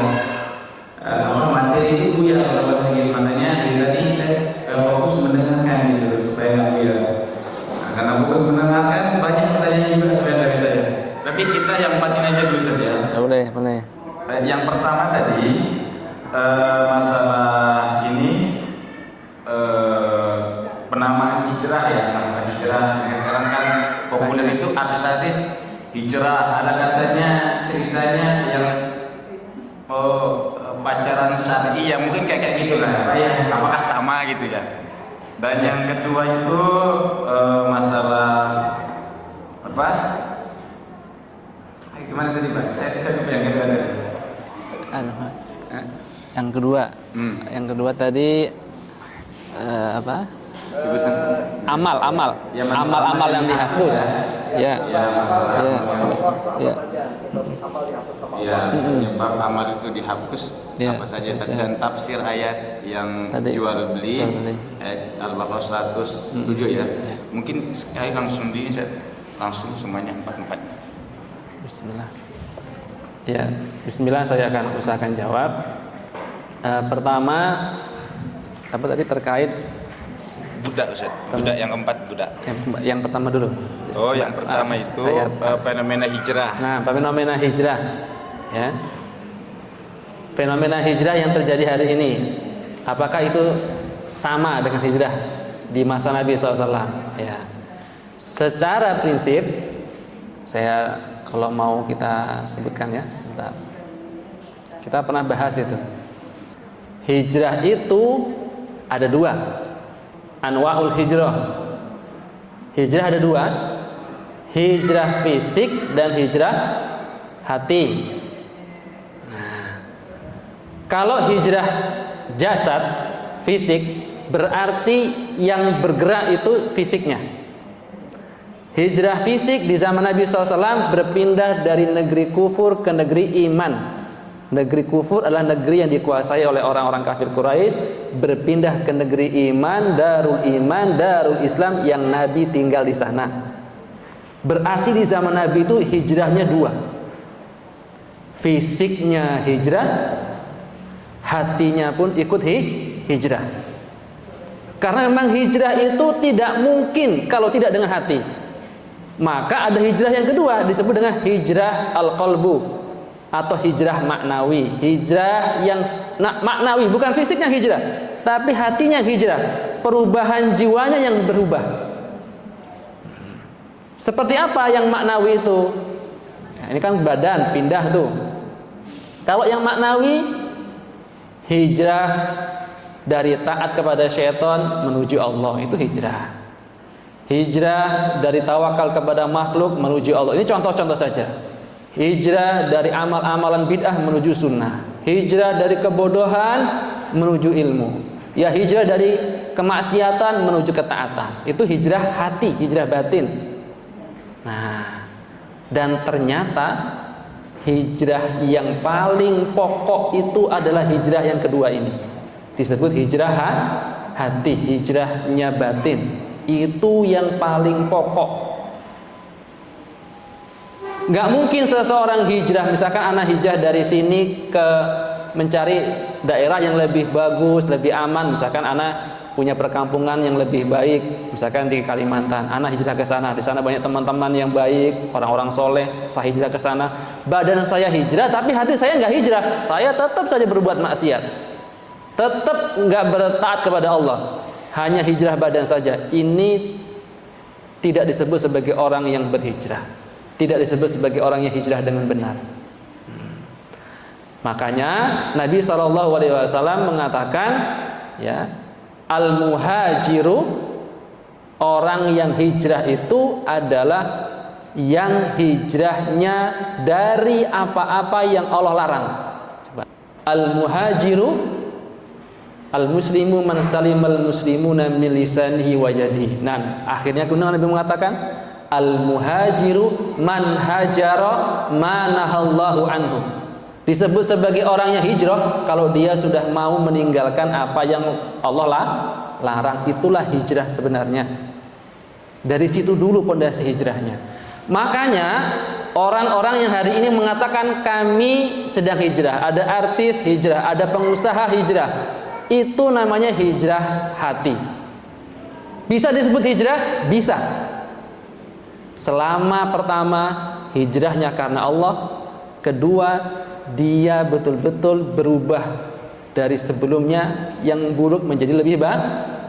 materi itu buyar kalau bahasa gitu. Makanya dari tadi saya fokus mendengarkan gitu supaya nggak buyar. Nah, karena fokus mendengarkan banyak pertanyaan juga sebenarnya dari saya. Tapi kita yang patin aja dulu saja. Boleh, boleh. Yang pertama tadi masalah ini penamaan hijrah ya, masalah hijrah. Yang sekarang kan populer itu artis-artis hijrah. Ada katanya ceritanya yang pacaran syar'i ya, mungkin kayak gitu lah. Ya, apakah sama gitu ya? Dan yang kedua itu masalah apa? Gimana tadi Pak? Saya lupa yang kedua tadi. Yang kedua, yang kedua tadi apa? Amal Ya, yang dihapus. Ya. Penyebab amal itu dihapus Ya, apa saja dan tafsir ayat yang tadi, jual beli jual beli. Al-Baqarah 107 ya. Mungkin sekali langsung langsung semuanya empat-empatnya. Bismillah. Ya, Bismillah saya akan usahakan jawab. Pertama, apa tadi terkait Budak Ustaz. Budak yang keempat budak. yang pertama dulu. Oh, yang pertama itu fenomena hijrah. Nah, fenomena hijrah, ya. Fenomena hijrah yang terjadi hari ini, apakah itu sama dengan hijrah di masa Nabi SAW? Ya. Secara prinsip, saya kalau mau kita sebutkan ya, sebentar. Kita pernah bahas itu. Hijrah itu ada dua. Anwa'ul hijrah. Hijrah ada dua. Hijrah fisik dan hijrah hati. Nah, kalau hijrah jasad, fisik, berarti yang bergerak itu fisiknya. Hijrah fisik di zaman Nabi SAW berpindah dari negeri kufur ke negeri iman. Negeri kufur adalah negeri yang dikuasai oleh orang-orang kafir Quraisy, berpindah ke negeri iman, Darul Islam yang Nabi tinggal di sana. Berarti di zaman Nabi itu hijrahnya dua. Fisiknya hijrah, hatinya pun ikut hijrah. Karena memang hijrah itu tidak mungkin kalau tidak dengan hati. Maka ada hijrah yang kedua disebut dengan hijrah al-qalbu atau hijrah maknawi. Hijrah yang maknawi, bukan fisiknya hijrah, tapi hatinya hijrah. Perubahan jiwanya yang berubah. Seperti apa yang maknawi itu? Nah, ini kan badan pindah tuh. Kalau yang maknawi, hijrah dari taat kepada syaitan menuju Allah, itu hijrah. Hijrah dari tawakal kepada makhluk menuju Allah. Ini contoh-contoh saja. Hijrah dari amal-amalan bid'ah menuju sunnah. Hijrah dari kebodohan menuju ilmu. Ya, hijrah dari kemaksiatan menuju ketaatan. Itu hijrah hati, hijrah batin. Nah, dan ternyata hijrah yang paling pokok itu adalah hijrah yang kedua ini. Disebut hijrah hati, hijrahnya batin. Itu yang paling pokok. Nggak mungkin seseorang hijrah, misalkan anak hijrah dari sini ke mencari daerah yang lebih bagus, lebih aman. Misalkan anak punya perkampungan yang lebih baik, misalkan di Kalimantan, anak hijrah ke sana. Di sana banyak teman-teman yang baik, orang-orang soleh. Saya hijrah ke sana. Badan saya hijrah, tapi hati saya nggak hijrah. Saya tetap saja berbuat maksiat, tetap nggak bertaat kepada Allah. Hanya hijrah badan saja. Ini tidak disebut sebagai orang yang berhijrah. Tidak disebut sebagai orang yang hijrah dengan benar. Makanya Nabi SAW mengatakan, ya, al-muhajiru, orang yang hijrah itu adalah yang hijrahnya dari apa-apa yang Allah larang. Al-muhajiru al-muslimu man salimal muslimuna min lisanihi wa yadihi. Nah, akhirnya kemudian Nabi mengatakan, al-muhajiru man hajara ma nahallahu anhu. Disebut sebagai orang yang hijrah kalau dia sudah mau meninggalkan apa yang Allah larang. Itulah hijrah sebenarnya. Dari situ dulu pondasi hijrahnya. Makanya orang-orang yang hari ini mengatakan kami sedang hijrah, ada artis hijrah, ada pengusaha hijrah, itu namanya hijrah hati. Bisa disebut hijrah? Bisa. Selama pertama hijrahnya karena Allah, kedua dia betul-betul berubah dari sebelumnya yang buruk menjadi lebih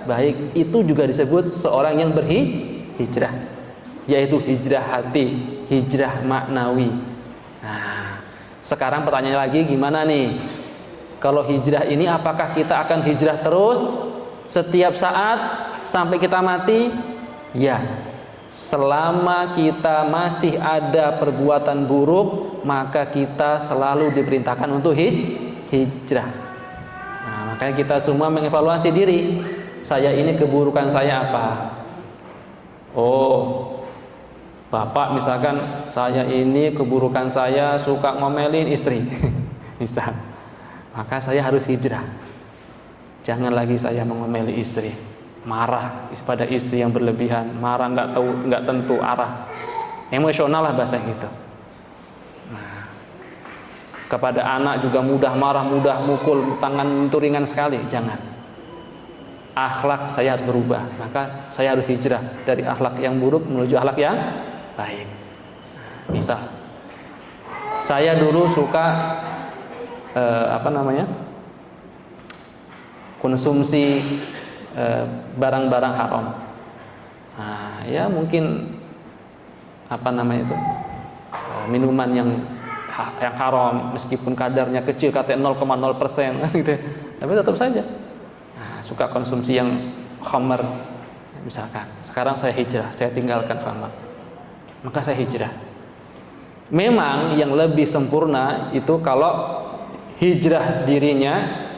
baik. Itu juga disebut seorang yang berhijrah, yaitu hijrah hati, hijrah maknawi. Nah, sekarang pertanyaannya lagi, gimana nih? Kalau hijrah ini apakah kita akan hijrah terus setiap saat sampai kita mati? Ya. Selama kita masih ada perbuatan buruk, maka kita selalu diperintahkan untuk hijrah. Nah, makanya kita semua mengevaluasi diri. Saya ini keburukan saya apa? Oh, bapak misalkan, saya ini keburukan saya suka ngomelin istri. Misal, maka saya harus hijrah. Jangan lagi saya mengomeli istri, marah pada istri yang berlebihan, marah nggak tentu arah, emosional lah bahasa gitu. Nah, kepada anak juga mudah marah, mudah mukul, tangan itu ringan sekali. Jangan. Akhlak saya harus berubah, maka saya harus hijrah dari akhlak yang buruk menuju akhlak yang baik. Misal, saya dulu suka konsumsi barang-barang haram. Nah, ya mungkin minuman yang haram, meskipun kadarnya kecil, katanya 0,0% gitu, tapi tetap saja suka konsumsi yang khamar misalkan. Sekarang saya hijrah, saya tinggalkan khamar, maka saya hijrah. Memang yang lebih sempurna itu kalau hijrah dirinya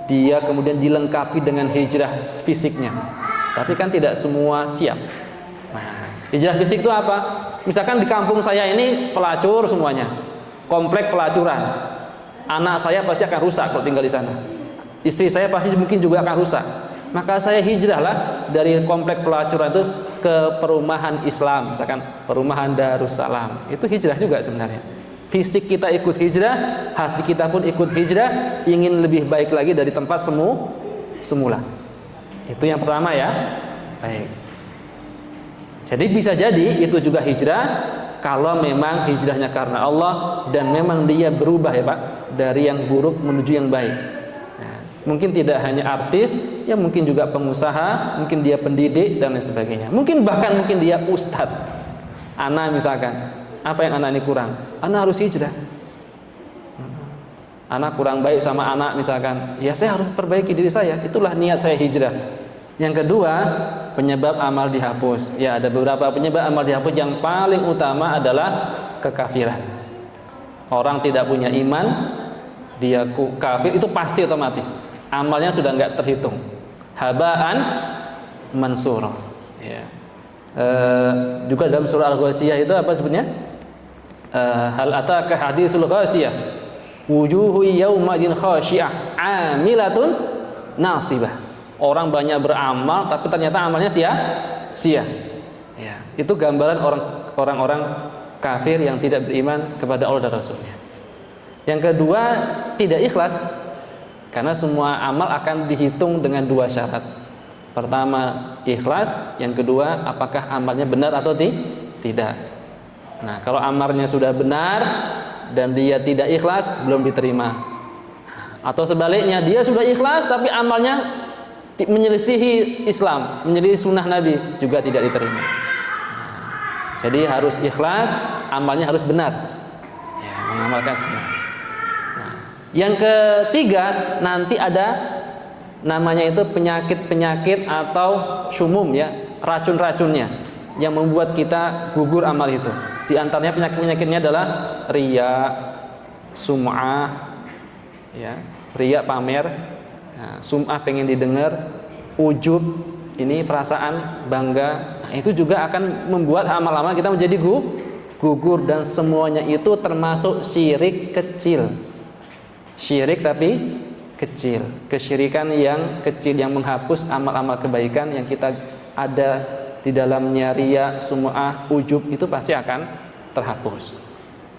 dia kemudian dilengkapi dengan hijrah fisiknya, tapi kan tidak semua siap. Nah, hijrah fisik itu apa? Misalkan di kampung saya ini pelacur semuanya, komplek pelacuran, anak saya pasti akan rusak kalau tinggal di sana, istri saya pasti mungkin juga akan rusak. Maka saya hijrahlah dari komplek pelacuran itu ke perumahan Islam, misalkan perumahan Darussalam. Itu hijrah juga sebenarnya. Fisik kita ikut hijrah, hati kita pun ikut hijrah, ingin lebih baik lagi dari tempat semula. Itu yang pertama ya. Baik. Jadi bisa jadi itu juga hijrah kalau memang hijrahnya karena Allah dan memang dia berubah ya Pak, dari yang buruk menuju yang baik. Nah, mungkin tidak hanya artis, ya mungkin juga pengusaha, mungkin dia pendidik dan lain sebagainya. Mungkin dia ustadz. Ana misalkan, apa yang anak ini kurang? Anak harus hijrah. Anak kurang baik sama anak misalkan, ya saya harus perbaiki diri saya. Itulah niat saya hijrah. Yang kedua, penyebab amal dihapus. Ya, ada beberapa penyebab amal dihapus. Yang paling utama adalah kekafiran. Orang tidak punya iman, dia kafir, itu pasti otomatis. Amalnya sudah nggak terhitung. Habaan mansura. Ya. Juga dalam surah Al-Ghasyiyah itu apa sebutnya? Hal ataka hadisul ghasyiyah wujuhu yaumadin khasyiah amilatun nasibah. Orang banyak beramal tapi ternyata amalnya sia-sia. Ya, itu gambaran orang-orang kafir yang tidak beriman kepada Allah dan Rasulnya. Yang kedua, tidak ikhlas, karena semua amal akan dihitung dengan dua syarat. Pertama, ikhlas. Yang kedua, apakah amalnya benar atau tidak. Nah, kalau amalnya sudah benar dan dia tidak ikhlas, belum diterima. Atau sebaliknya, dia sudah ikhlas tapi amalnya menyelisihi Islam, menyelisihi sunnah Nabi, juga tidak diterima. Jadi harus ikhlas, amalnya harus benar. Ya, mengamalkan benar. Nah, yang ketiga, nanti ada namanya itu penyakit-penyakit atau sumum ya, racun-racunnya yang membuat kita gugur amal itu. Di antaranya penyakit-penyakitnya adalah riya, sum'ah, ya, riya pamer. Nah, sum'ah pengen didengar, ujub ini perasaan bangga. Nah, itu juga akan membuat amal-amal kita menjadi gugur, dan semuanya itu termasuk syirik kecil. Syirik tapi kecil, kesyirikan yang kecil yang menghapus amal-amal kebaikan yang kita ada di dalamnya, riya, sum'ah, ujub, itu pasti akan terhapus.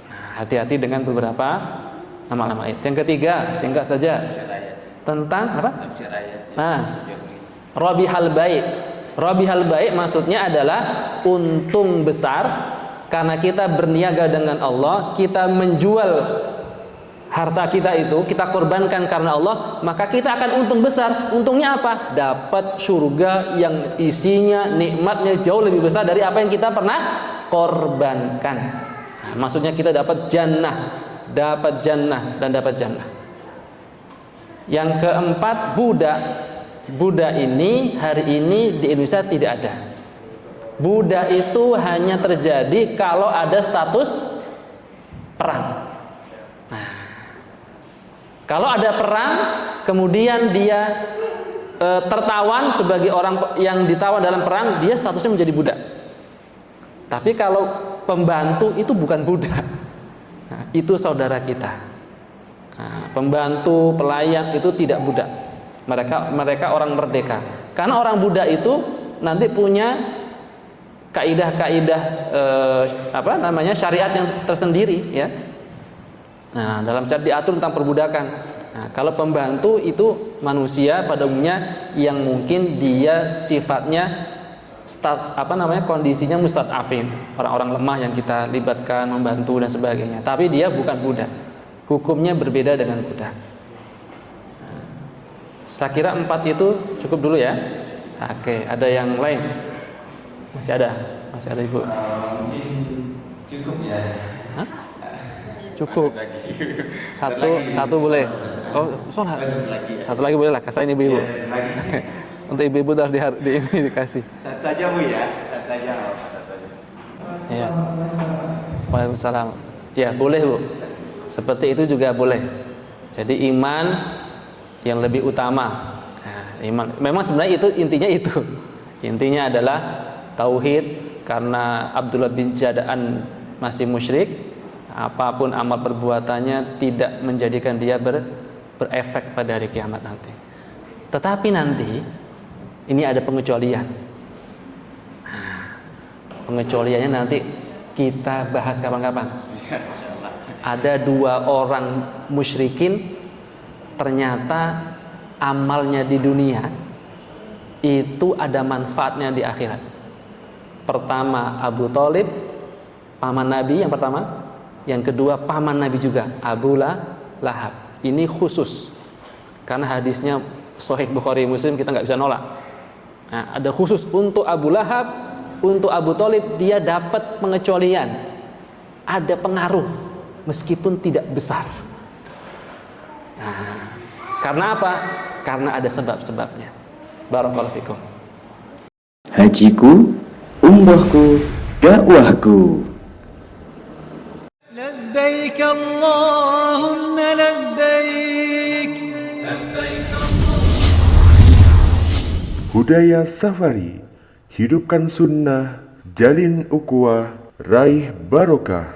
Nah, hati-hati dengan beberapa nama-nama ayat. Yang ketiga, singkat saja, tentang apa? Nah, Rabihal Bai'. Rabihal Bai' maksudnya adalah untung besar karena kita berniaga dengan Allah, kita menjual harta kita itu, kita korbankan karena Allah, maka kita akan untung besar. Untungnya apa? Dapat surga yang isinya nikmatnya jauh lebih besar dari apa yang kita pernah korbankan. Nah, maksudnya kita dapat jannah dan dapat jannah. Yang keempat, budak. Budak ini hari ini di Indonesia tidak ada. Budak itu hanya terjadi kalau ada status perang. Nah, kalau ada perang, kemudian dia tertawan sebagai orang yang ditawan dalam perang, dia statusnya menjadi budak. Tapi kalau pembantu itu bukan budak, nah, itu saudara kita. Nah, pembantu, pelayan itu tidak budak. Mereka orang merdeka. Karena orang budak itu nanti punya kaidah-kaidah syariat yang tersendiri, ya. Nah, dalam syariat diatur tentang perbudakan. Nah, kalau pembantu itu manusia pada umumnya yang mungkin dia sifatnya kondisinya mustad'afin, orang-orang lemah yang kita libatkan membantu dan sebagainya. Tapi dia bukan budak. Hukumnya berbeda dengan budak. Nah, saya kira 4 itu cukup dulu ya. Oke, ada yang lain? Masih ada Ibu. Mungkin cukup ya. Hah? Cukup. Satu boleh. Oh, sholat. Satu lagi boleh lah. Kasih ini ibu-ibu. Untuk ibu-ibu dah ini dikasih. Satu aja Bu ya. Satu aja. Ya. Waalaikumsalam. Ya boleh Bu. Seperti itu juga boleh. Jadi iman yang lebih utama. Nah, iman. Memang sebenarnya itu intinya itu. Intinya adalah tauhid, karena Abdullah bin Jada'an masih musyrik. Apapun amal perbuatannya tidak menjadikan dia berefek pada hari kiamat nanti. Tetapi nanti ini ada pengecualian. Pengecualiannya nanti kita bahas kapan-kapan. Ada 2 orang musyrikin ternyata amalnya di dunia itu ada manfaatnya di akhirat. Pertama Abu Thalib, paman Nabi yang pertama. Yang kedua paman Nabi juga, Abu Lahab. Ini khusus karena hadisnya Sahih Bukhari Muslim, kita nggak bisa nolak. Nah, ada khusus untuk Abu Lahab, untuk Abu Thalib dia dapat pengecualian. Ada pengaruh meskipun tidak besar. Nah, karena apa? Karena ada sebab-sebabnya. Barakallahu fikum. Hajiku, umrohku, dakwahku. لبيك اللهم لبيك لبيك Budaya Safari, hidupkan sunnah, jalin ukhuwah, raih barokah.